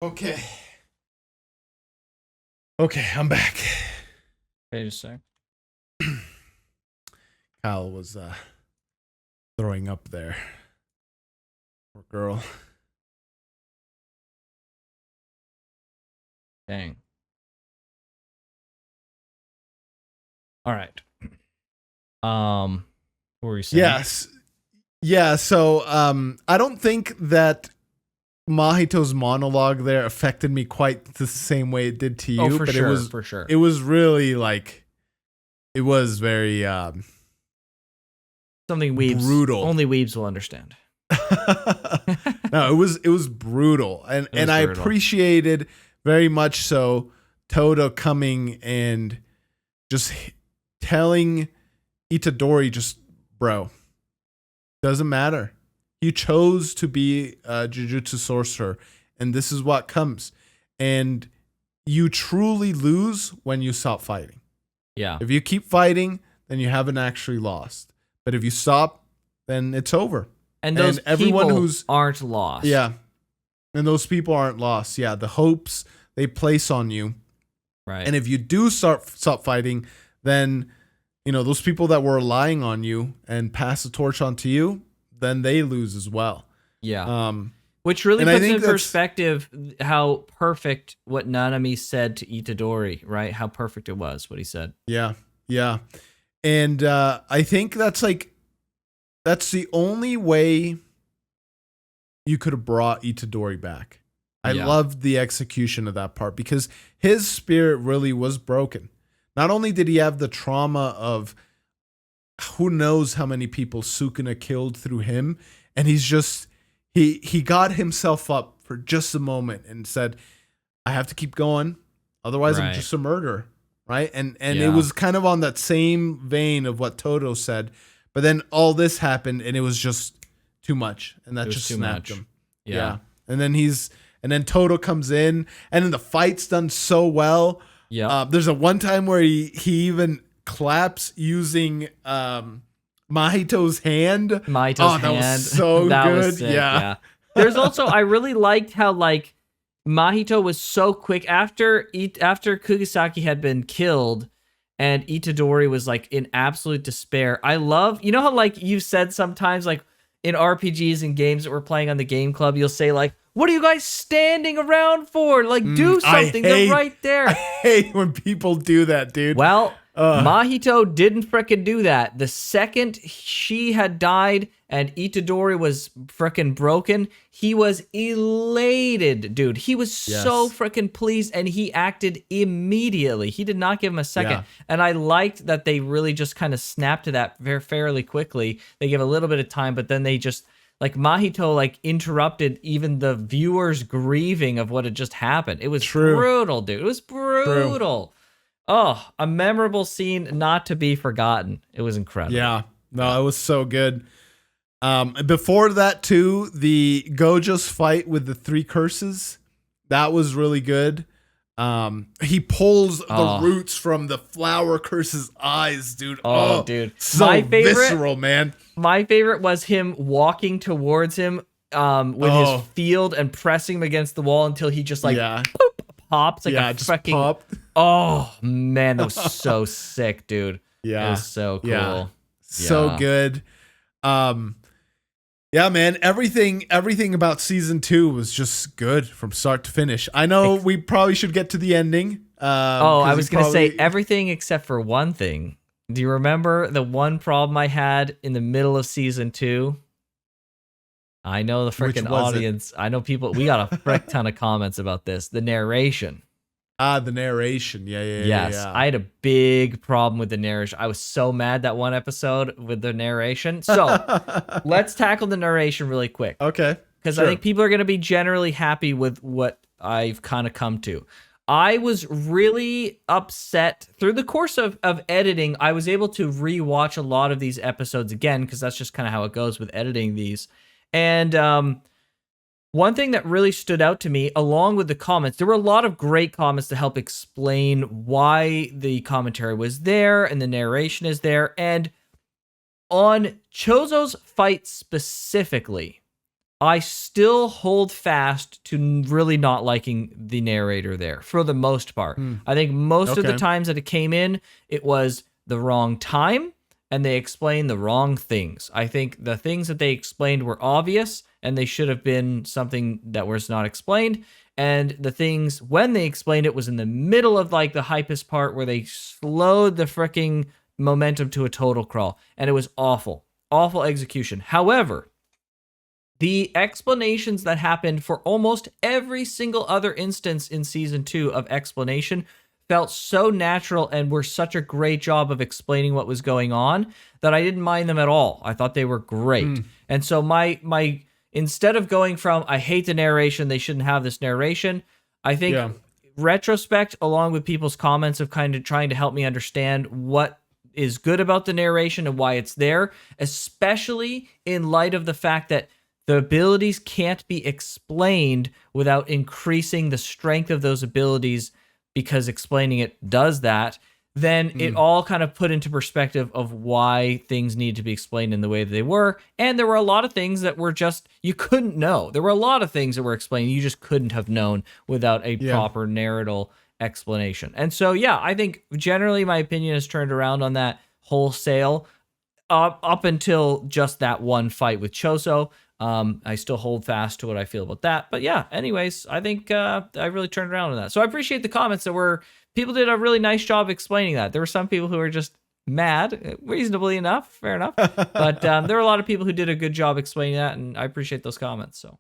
Okay. Okay, I'm back. Wait a sec. Kyle was throwing up there. Poor girl. Dang. All right. What were you saying? Yes. Yeah, so I don't think that Mahito's monologue there affected me quite the same way it did to you. For sure. It was really like, it was very something brutal. Only weebs will understand. No, it was brutal, and I appreciated very much so Todo coming and just telling Itadori, just, bro, doesn't matter. You chose to be a Jujutsu sorcerer, and this is what comes. And you truly lose when you stop fighting. Yeah. If you keep fighting, then you haven't actually lost. But if you stop, then it's over. And those everyone people aren't lost. Yeah. And those people aren't lost. Yeah. The hopes they place on you. Right. And if you do stop fighting, then, you know, those people that were relying on you and pass the torch on to you, then they lose as well. Yeah. Which really puts in perspective how perfect what Nanami said to Itadori, right? How perfect it was, what he said. Yeah. Yeah. And I think that's the only way you could have brought Itadori back. I loved the execution of that part because his spirit really was broken. Not only did he have the trauma of who knows how many people Sukuna killed through him, and he's just he got himself up for just a moment and said, I have to keep going, otherwise I'm just a murderer, right? And it was kind of on that same vein of what Todo said, but then all this happened and it was just too much, and that just snapped him. Yeah. And then and then Toto comes in, and then the fight's done so well. Yeah. There's a one time where he even claps using Mahito's hand. Mahito's that hand. was so That good. was sick, yeah. There's also, I really liked how like Mahito was so quick after Kugisaki had been killed and Itadori was like in absolute despair. I love, you know how like you said sometimes like in RPGs and games that we're playing on the game club, you'll say like, what are you guys standing around for? Like do something. They're right there. I hate when people do that, dude. Well, Mahito didn't frickin' do that. The second she had died and Itadori was frickin' broken, he was elated, dude. He was so frickin' pleased, and he acted immediately. He did not give him a second. Yeah. And I liked that they really just kind of snapped to that fairly quickly. They gave a little bit of time, but then they just, like, Mahito, like, interrupted even the viewers grieving of what had just happened. It was brutal, dude. It was brutal. Oh, a memorable scene not to be forgotten. It was incredible. Yeah. No, it was so good. Before that, too, the Gojo's fight with the 3 curses, that was really good. He pulls the roots from the flower curse's eyes, dude. Oh, dude. So my favorite, visceral, man. My favorite was him walking towards him with his field and pressing him against the wall until he just like boop, pops like a fucking popped. Oh man, that was so sick, dude. Yeah, it was so cool. Yeah. So good. Yeah, man, everything about season 2 was just good from start to finish. I know we probably should get to the ending. I was going to say everything except for one thing. Do you remember the one problem I had in the middle of season 2? I know the freaking audience. I know people. We got a frick ton of comments about this. The narration. The narration. Yes, I had a big problem with the narration. I was so mad that one episode with the narration. So let's tackle the narration really quick. Okay. Because I think people are going to be generally happy with what I've kind of come to. I was really upset through the course of editing. I was able to rewatch a lot of these episodes again because that's just kind of how it goes with editing these. And one thing that really stood out to me, along with the comments, there were a lot of great comments to help explain why the commentary was there and the narration is there. And on Chozo's fight specifically, I still hold fast to really not liking the narrator there for the most part. I think most of the times that it came in, it was the wrong time and they explained the wrong things. I think the things that they explained were obvious and they should have been something that was not explained. And the things, when they explained it, was in the middle of like the hypest part where they slowed the freaking momentum to a total crawl. And it was awful. Awful execution. However, the explanations that happened for almost every single other instance in season 2 of explanation felt so natural and were such a great job of explaining what was going on that I didn't mind them at all. I thought they were great. And so my instead of going from, I hate the narration, they shouldn't have this narration, I think retrospect, along with people's comments of kind of trying to help me understand what is good about the narration and why it's there, especially in light of the fact that the abilities can't be explained without increasing the strength of those abilities because explaining it does that, then it all kind of put into perspective of why things need to be explained in the way that they were. And there were a lot of things that were just, you couldn't know. There were a lot of things that were explained you just couldn't have known without a proper narrative explanation. And so, yeah, I think generally my opinion has turned around on that wholesale up until just that one fight with Choso. I still hold fast to what I feel about that. But yeah, anyways, I think I really turned around on that. So I appreciate the comments that were, people did a really nice job explaining that. There were some people who were just mad, reasonably enough, fair enough. But there were a lot of people who did a good job explaining that, and I appreciate those comments. So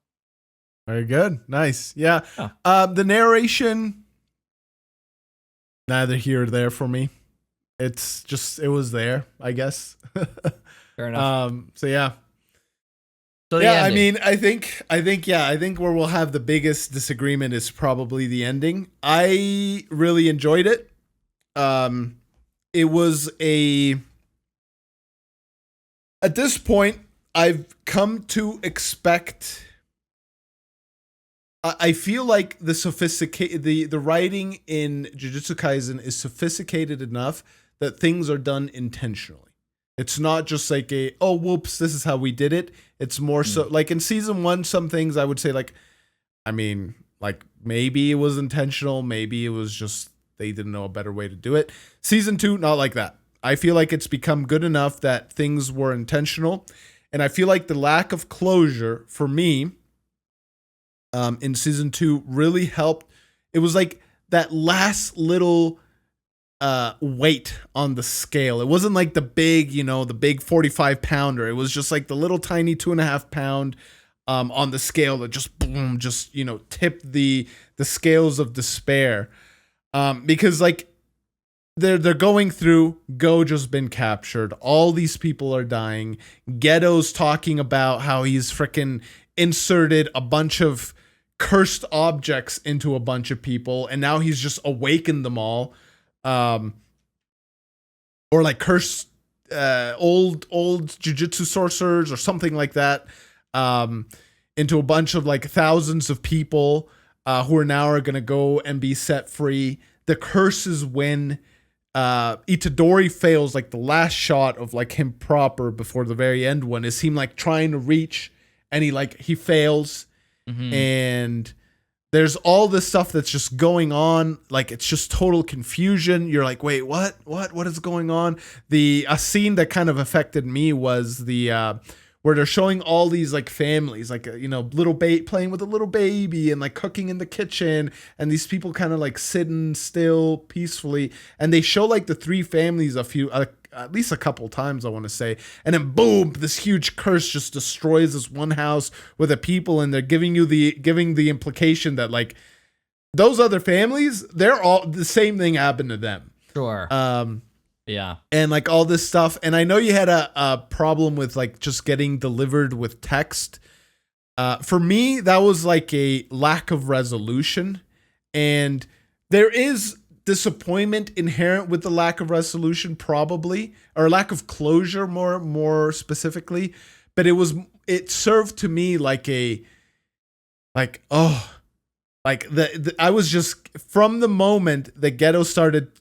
very good. Nice. Yeah. The narration, neither here or there for me. It's just, it was there, I guess. Fair enough. So yeah. So yeah, I mean, I think where we'll have the biggest disagreement is probably the ending. I really enjoyed it. It was at this point, I've come to expect I feel like the writing in Jujutsu Kaisen is sophisticated enough that things are done intentionally. It's not just like oh whoops, this is how we did it. It's more so like in season 1, some things I would say like, I mean, like maybe it was intentional, maybe it was just they didn't know a better way to do it. Season 2, not like that. I feel like it's become good enough that things were intentional, and I feel like the lack of closure for me in season 2 really helped. It was like that last little weight on the scale. It wasn't like the big, the big 45 pounder. It was just like the little tiny 2.5 pound on the scale that just boom, just tipped the scales of despair. Because like they're going through, Gojo's been captured, all these people are dying. Geto's talking about how he's freaking inserted a bunch of cursed objects into a bunch of people, and now he's just awakened them all. Or like cursed old jujutsu sorcerers or something like that, into a bunch of like thousands of people who are gonna go and be set free. The curses when Itadori fails, like the last shot of like him proper before the very end one is him like trying to reach, and he fails. And there's all this stuff that's just going on. Like it's just total confusion. You're like, wait, what is going on? A scene that kind of affected me was the where they're showing all these like families, like little playing with a little baby and like cooking in the kitchen, and these people kind of like sitting still peacefully, and they show like the 3 families at least a couple times, I want to say, and then boom, this huge curse just destroys this one house with the people, and they're giving the implication that like those other families, they're all the same thing happened to them. Sure. Yeah. And like all this stuff. And I know you had a problem with like just getting delivered with text. For me, that was like a lack of resolution. And there is disappointment inherent with the lack of resolution, probably, or lack of closure more specifically. But it served to me like I was just, from the moment that Geto started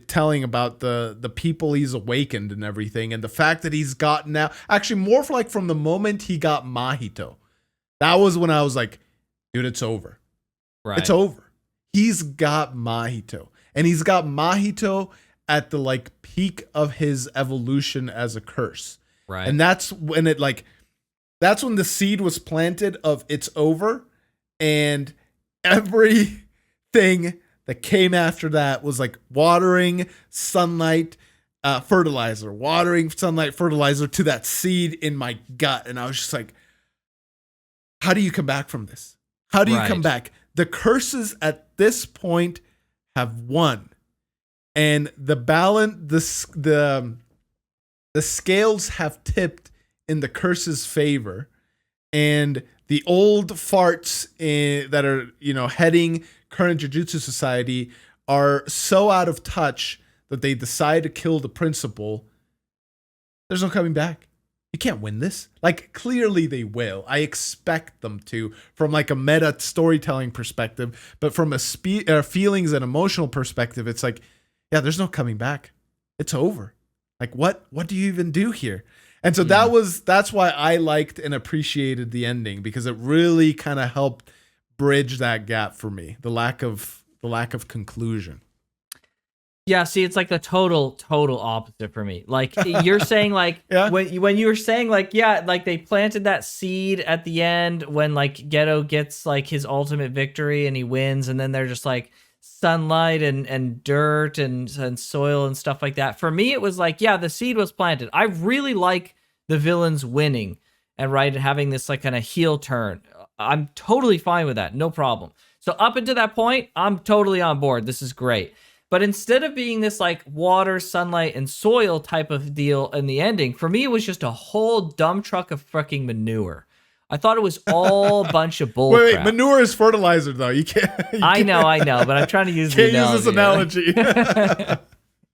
telling about the people he's awakened and everything, and the fact that he's gotten now, actually more for like from the moment he got Mahito, that was when I was like, dude, it's over. Right. It's over. He's got Mahito, and he's got Mahito at the like peak of his evolution as a curse. Right. And that's when that's when the seed was planted of it's over, and everything that came after that was like watering, sunlight, fertilizer, watering, sunlight, fertilizer to that seed in my gut. And I was just like, how do you come back from this? How do you come back? The curses at this point have won. And the scales have tipped in the curse's favor. And the old farts that are, heading current Jujutsu society are so out of touch that they decide to kill the principal. There's no coming back. You can't win this. Like, clearly they will. I expect them to, from like a meta storytelling perspective, but from a feelings and emotional perspective, it's like, yeah, there's no coming back. It's over. Like, what do you even do here? And so that's why I liked and appreciated the ending, because it really kind of helped bridge that gap for me. The lack of conclusion. Yeah, see, it's like the total opposite for me. Like you're saying, like yeah. when you were saying, like, yeah, like they planted that seed at the end when like Geto gets like his ultimate victory and he wins, and then they're just like sunlight and dirt and soil and stuff like that. For me, it was like, yeah, the seed was planted. I really like the villains winning and having this like kind of heel turn. I'm totally fine with that, no problem. So up until that point, I'm totally on board. This is great. But instead of being this like water, sunlight, and soil type of deal in the ending, for me, it was just a whole dump truck of fucking manure. I thought it was all a bunch of bull Wait, crap. manure is fertilizer, though. You can't. I know, but I'm trying to use the analogy. Use this analogy.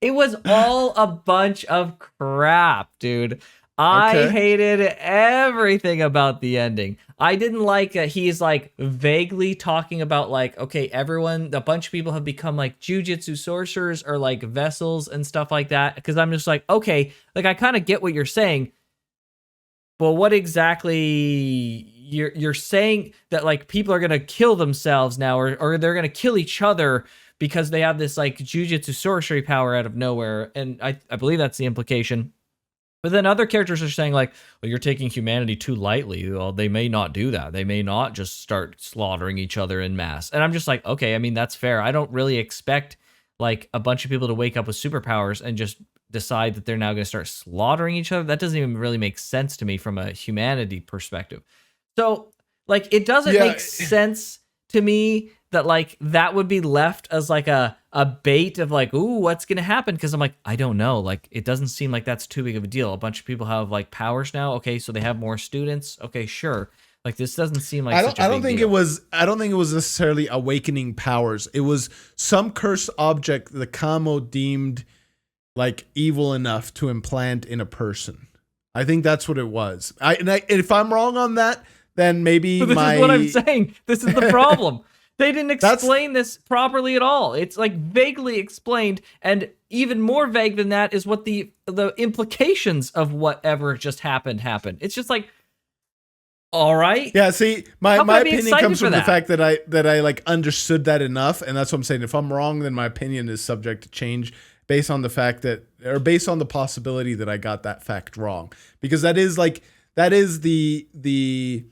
It was all a bunch of crap, dude. I Okay. hated everything about the ending. I didn't like that he's like vaguely talking about like, okay, everyone, a bunch of people have become like jujutsu sorcerers or like vessels and stuff like that. Because I'm just like, okay, like I kind of get what you're saying, but what exactly you're saying that like people are gonna kill themselves now, or they're gonna kill each other because they have this like jujutsu sorcery power out of nowhere, and I believe that's the implication. But then other characters are saying like, well, you're taking humanity too lightly. Well, they may not do that. They may not just start slaughtering each other in mass. And I'm just like, okay, I mean, that's fair. I don't really expect like a bunch of people to wake up with superpowers and just decide that they're now going to start slaughtering each other. That doesn't even really make sense to me from a humanity perspective. So, like, it doesn't Yeah. make sense to me that like that would be left as like a bait of like, ooh, what's gonna happen? Because I'm like, I don't know. Like, it doesn't seem like that's too big of a deal. A bunch of people have like powers now. Okay, so they have more students. Okay, sure. Like, this doesn't seem like such a I big don't think deal. I don't think it was necessarily awakening powers. It was some cursed object the Kamo deemed like evil enough to implant in a person. I think that's what it was. If I'm wrong on that, then maybe This my is what I'm saying. This is the problem. They didn't That's- explain this properly at all. It's like vaguely explained, and even more vague than that is what the implications of whatever just happened. It's just like, all right. Yeah, see, How can my I be opinion excited comes for from the that? fact that I like understood that enough, and that's what I'm saying. If I'm wrong, then my opinion is subject to change based on the fact that, or based on the possibility that I got that fact wrong, because that is the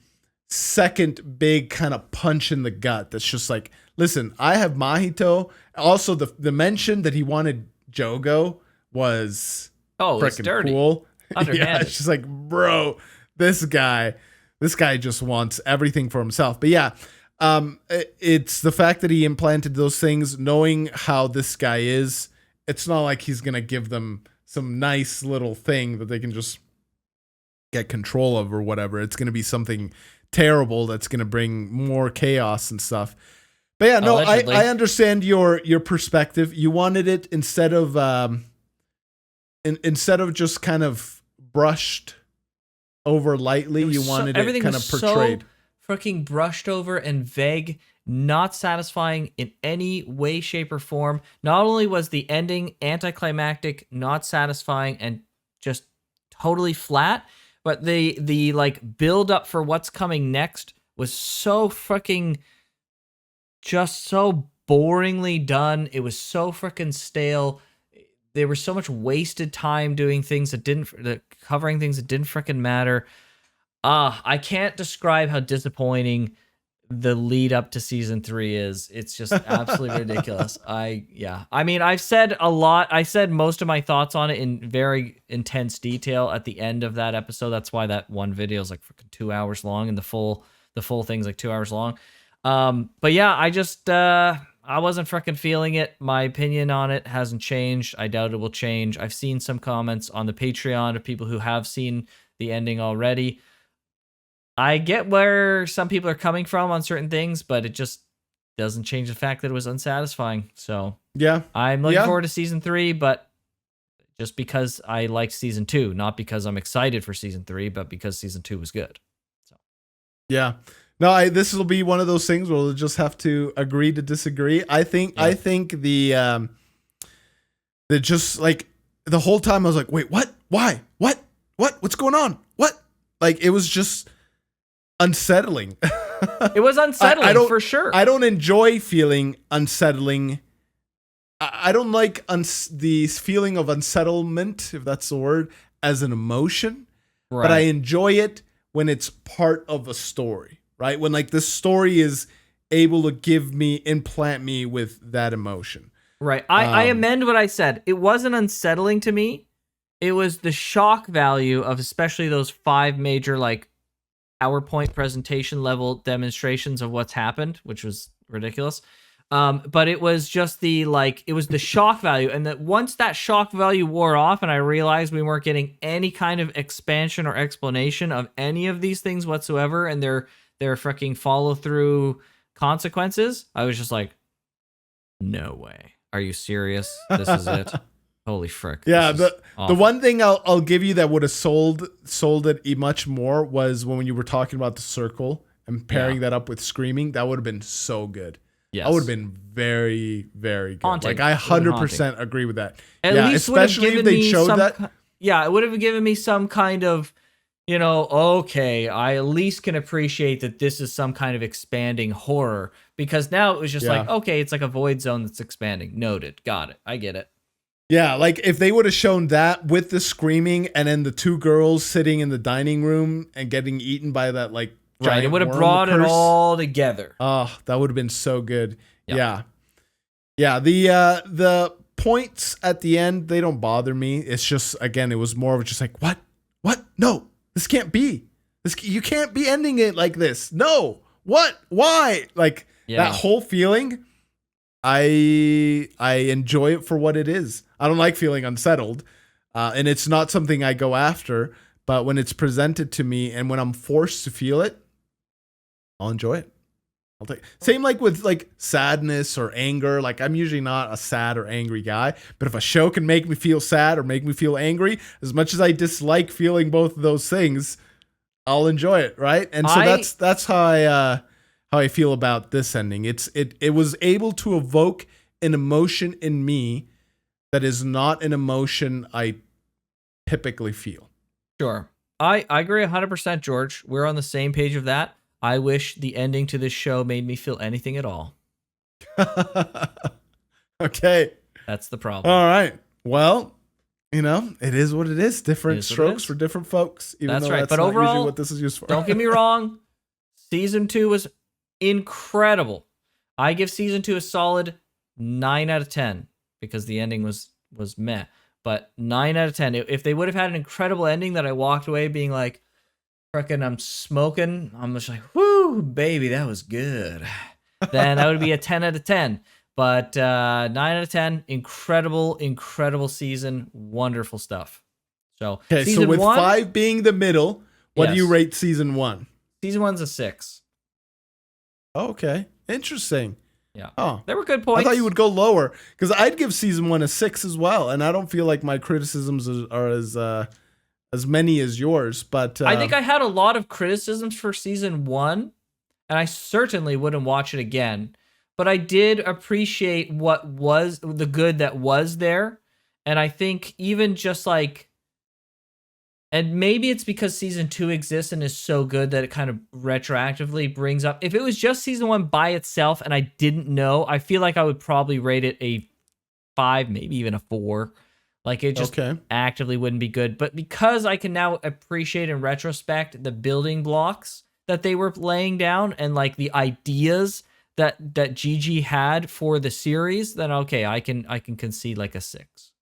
second big kind of punch in the gut. That's just like, listen, I have Mahito. Also, the mention that he wanted Jogo was Oh, it's freaking dirty. cool. Yeah, Underhanded. it's just like, bro, this guy just wants everything for himself. But yeah, it's the fact that he implanted those things, knowing how this guy is. It's not like he's gonna give them some nice little thing that they can just get control of or whatever. It's gonna be something terrible that's gonna bring more chaos and stuff. But yeah, no, Allegedly. I understand your perspective. You wanted it instead of instead of just kind of brushed over lightly, you wanted it everything kind was of portrayed. so freaking brushed over and vague, not satisfying in any way, shape, or form. Not only was the ending anticlimactic, not satisfying, and just totally flat, but the like build up for what's coming next was so freaking just so boringly done. It was so freaking stale. There was so much wasted time doing things covering things that didn't freaking matter. I can't describe how disappointing the lead up to season 3 is. It's just absolutely ridiculous. I mean, I've said a lot. I said most of my thoughts on it in very intense detail at the end of that episode. That's why that one video is like freaking 2 hours long, and the full thing's like 2 hours long. But yeah, I wasn't freaking feeling it. My opinion on it hasn't changed. I doubt it will change. I've seen some comments on the Patreon of people who have seen the ending already. I get where some people are coming from on certain things, but it just doesn't change the fact that it was unsatisfying. So Yeah. I'm looking forward to season 3, but just because I liked season 2, not because I'm excited for season 3, but because season 2 was good. So Yeah. No, this will be one of those things where we'll just have to agree to disagree. I think the just like the whole time I was like, wait, what? Why? What? What's going on? What? Like, it was just unsettling. it was unsettling for sure. I don't enjoy feeling unsettling. I don't like the feeling of unsettlement, if that's the word, as an emotion. Right. But I enjoy it when it's part of a story, right? When like the story is able to implant me with that emotion. Right. I amend what I said. It wasn't unsettling to me. It was the shock value of especially those 5 major like PowerPoint presentation level demonstrations of what's happened, which was ridiculous. But it was just it was the shock value. And that once that shock value wore off and I realized we weren't getting any kind of expansion or explanation of any of these things whatsoever and their freaking follow through consequences, I was just like, no way. Are you serious? This is it? Holy frick. Yeah, This is the awful. one thing I'll give you that would have sold it much more was when you were talking about the circle and pairing Yeah. that up with screaming. That would have been so good. That would have Yes. been very, very good. Haunting. Like I It would've been haunting. 100% agree with that. At Yeah, least would have especially if given they me showed some. that. Yeah, it would have given me some kind of, okay, I at least can appreciate that this is some kind of expanding horror, because now it was just like, Yeah. okay, it's like a void zone that's expanding. Noted. Got it. I get it. Yeah, like if they would have shown that with the screaming and then the two girls sitting in the dining room and getting eaten by that like Right. It giant would have worm brought it curse. all together. Oh, that would have been so good. Yep. Yeah. Yeah, the points at the end, they don't bother me. It's just again, it was more of just like, what? What? No. This can't be. You can't be ending it like this. No. What? Why? Like that whole feeling, I enjoy it for what it is. I don't like feeling unsettled. And it's not something I go after, but when it's presented to me and when I'm forced to feel it, I'll enjoy it. I'll take same like with like sadness or anger. Like I'm usually not a sad or angry guy, but if a show can make me feel sad or make me feel angry, as much as I dislike feeling both of those things, I'll enjoy it, right? And so that's how I feel about this ending. It was able to evoke an emotion in me that is not an emotion I typically feel. Sure. I agree 100%, George. We're on the same page of that. I wish the ending to this show made me feel anything at all. Okay. That's the problem. All right. Well, it is what it is. Different strokes for different folks. Even That's though right. That's But not overall, usually what this is used for. Don't get me wrong. Season 2 was incredible. I give season 2 a solid 9 out of 10 because the ending was meh. But 9 out of 10. If they would have had an incredible ending that I walked away being like, frickin' I'm smoking, I'm just like, whoo, baby, that was good. Then that would be a 10 out of 10. But 9 out of 10, incredible season, wonderful stuff. So, okay, so with 5 being the middle, what do you rate season 1? Season 1's a 6. Oh, okay, interesting. Yeah. Oh, there were good points. I thought you would go lower because I'd give season 1 a 6 as well, and I don't feel like my criticisms are as many as yours. But I think I had a lot of criticisms for season 1, and I certainly wouldn't watch it again. But I did appreciate what was the good that was there, and I think even just like. And maybe it's because season 2 exists and is so good that it kind of retroactively brings up. If it was just season 1 by itself and I didn't know, I feel like I would probably rate it a 5, maybe even a 4. Like it just actively wouldn't be good. But because I can now appreciate in retrospect the building blocks that they were laying down and like the ideas that Gigi had for the series, then okay, I can concede like a 6.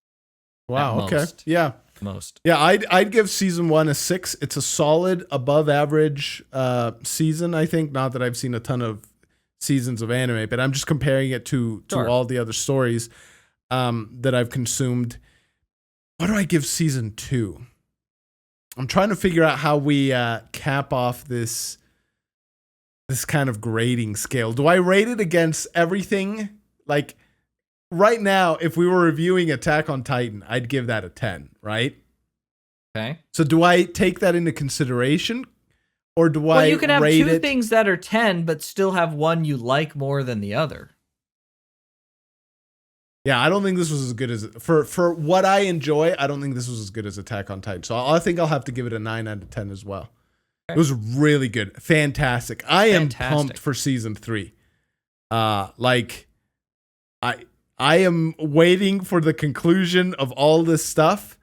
Wow. Okay. Yeah. Most. Yeah, I'd give season 1 a 6. It's a solid above average season, I think. Not that I've seen a ton of seasons of anime, but I'm just comparing it to all the other stories that I've consumed. What do I give season 2? I'm trying to figure out how we cap off this kind of grading scale. Do I rate it against everything? Like right now, if we were reviewing Attack on Titan, I'd give that a 10, right? Okay. So do I take that into consideration? Or do I you can have rate 2 things that are 10, but still have one you like more than the other. Yeah, I don't think this was as good as for what I enjoy. I don't think this was as good as Attack on Titan. So I think I'll have to give it a 9 out of 10 as well. Okay. It was really good, fantastic. I am pumped for season 3. Like I am waiting for the conclusion of all this stuff.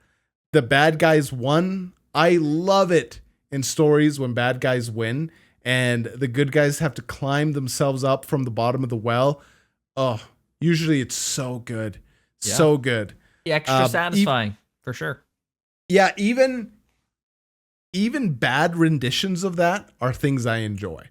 The bad guys won. I love it in stories when bad guys win and the good guys have to climb themselves up from the bottom of the well. Oh. Usually it's so good. Yeah. So good. Yeah, extra satisfying, for sure. Yeah, even bad renditions of that are things I enjoy.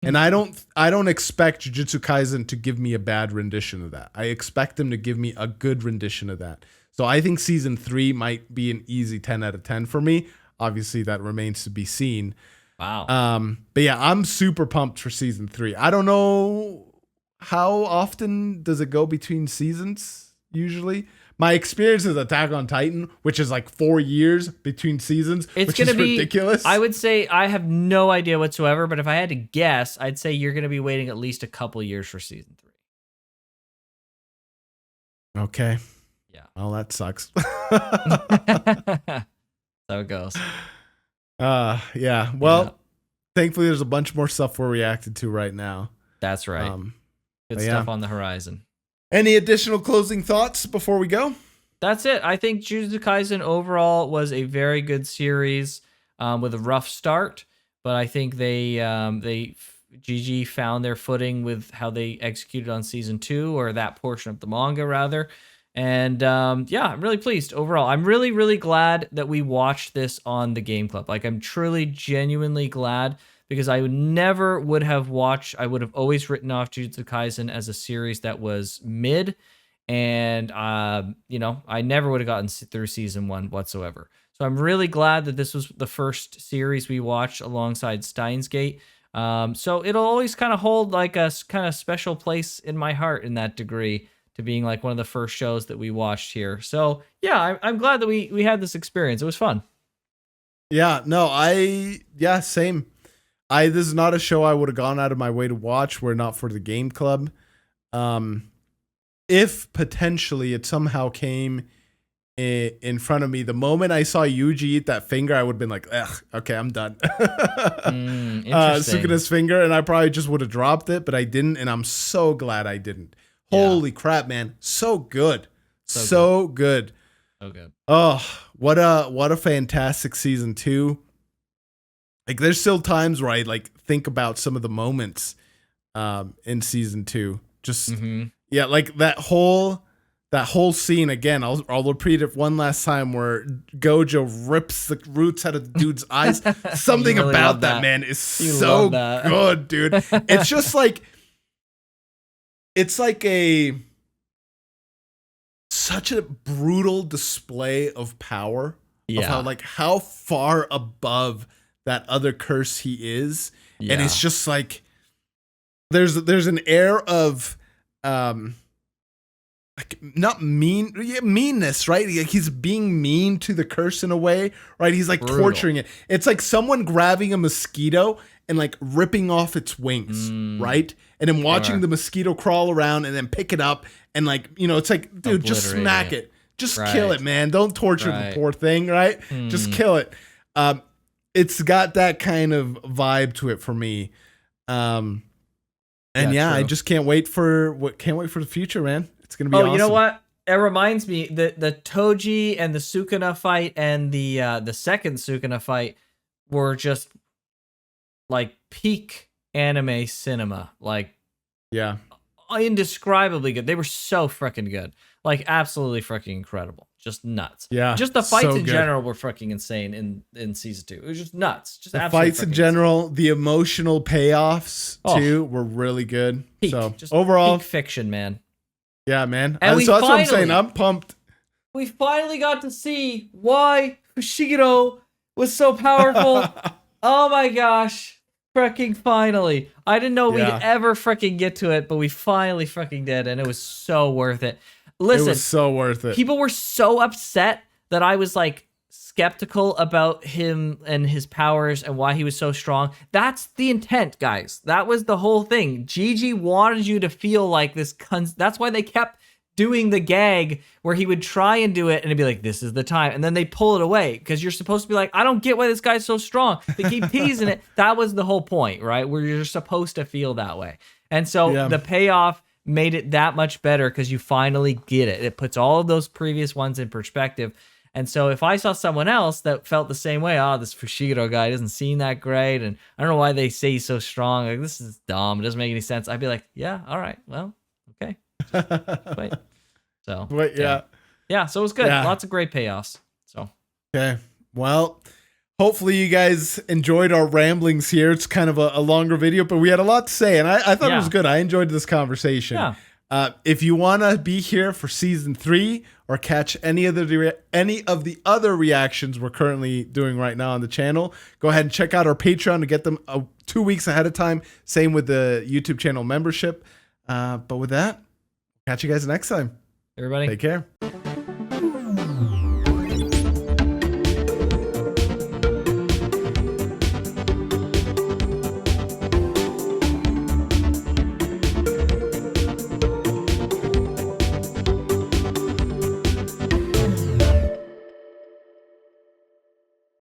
And I don't expect Jujutsu Kaisen to give me a bad rendition of that. I expect them to give me a good rendition of that. So I think season 3 might be an easy 10 out of 10 for me. Obviously that remains to be seen. Wow. But yeah, I'm super pumped for season 3. I don't know how often does it go between seasons? usually. My experience is Attack on Titan, which is like 4 years between seasons, It's which going to is be ridiculous. I would say I have no idea whatsoever, but if I had to guess, I'd say you're going to be waiting at least a couple years for season 3. Okay. Yeah. Well, that sucks. So it goes. Yeah. Well, Yeah. thankfully there's a bunch more stuff we're reacted to right now. That's right. Good but stuff yeah. on the horizon. Any additional closing thoughts before we go? That's it. I think Jujutsu Kaisen overall was a very good series with a rough start, but I think GG found their footing with how they executed on season 2, or that portion of the manga rather. And yeah, I'm really pleased overall. I'm really, really glad that we watched this on the Game Club. Like, I'm truly, genuinely glad, because I would have always written off Jujutsu Kaisen as a series that was mid. And, I never would have gotten through season 1 whatsoever. So I'm really glad that this was the first series we watched alongside Steins Gate. So it'll always kind of hold like a kind of special place in my heart in that degree, to being like one of the first shows that we watched here. So yeah, I'm glad that we had this experience. It was fun. Yeah, no, same. This is not a show I would have gone out of my way to watch were it not for the Game Club. If potentially it somehow came in front of me, the moment I saw Yuji eat that finger, I would have been like, ugh, okay, I'm done. Interesting. Sukuna's finger, and I probably just would have dropped it, but I didn't, and I'm so glad I didn't. Yeah. Holy crap, man. So good. So good. So good. Oh, what a fantastic season 2. Like, there's still times where I like think about some of the moments in season 2. Just yeah, like that whole scene again. I'll repeat it one last time, where Gojo rips the roots out of the dude's eyes. Something really about that. that man is You so love that. good, dude. It's just like such a brutal display of power. Yeah. Of how far above that other curse he is. Yeah. And it's just like there's an air of not meanness, right? Like, he's being mean to the curse in a way, right? He's like Brutal. torturing it. It's like someone grabbing a mosquito and like ripping off its wings, right? And then watching the mosquito crawl around and then pick it up and like, it's like, dude, just smack it. Just kill it, man. Don't torture the poor thing, right? Just kill it. It's got that kind of vibe to it for me. And yeah, I just can't wait for the future, man. It's gonna be awesome. You know what? It reminds me that the Toji and the Sukuna fight and the second Sukuna fight were just like peak anime cinema. Like, yeah, indescribably good. They were so freaking good. Like, absolutely freaking incredible. Just nuts. Yeah. Just the fights so in good. general were freaking insane in season 2. It was just nuts. Just The absolutely fights in freaking general, the emotional payoffs too were really good. peak. So Just overall, peak fiction, man. yeah, man. And So that's what I'm saying. I'm pumped. We finally got to see why Fushiguro was so powerful. Oh my gosh. Freaking finally. I didn't know we'd ever freaking get to it, but we finally freaking did, and it was so worth it. Listen, It was so worth it. people were so upset that I was like skeptical about him and his powers and why he was so strong. That's the intent, guys. That was the whole thing. Gigi wanted you to feel like this. That's why they kept doing the gag where he would try and do it and it'd be like, this is the time. And then they pull it away because you're supposed to be like, I don't get why this guy's so strong. They keep teasing it. That was the whole point, right? Where you're supposed to feel that way. And so the payoff made it that much better because you finally get it. It puts all of those previous ones in perspective. And so if I saw someone else that felt the same way, this Fushiguro guy doesn't seem that great, and I don't know why they say he's so strong, like, this is dumb, it doesn't make any sense, I'd be like, yeah, all right, well, okay. Wait. So yeah, so it was good. Lots of great payoffs. So okay, well, hopefully you guys enjoyed our ramblings here. It's kind of a longer video, but we had a lot to say, and I thought it was good. I enjoyed this conversation. Yeah. If you want to be here for season 3 or catch any of the other reactions we're currently doing right now on the channel, go ahead and check out our Patreon to get them 2 weeks ahead of time. Same with the YouTube channel membership. But with that, catch you guys next time. everybody. Take care.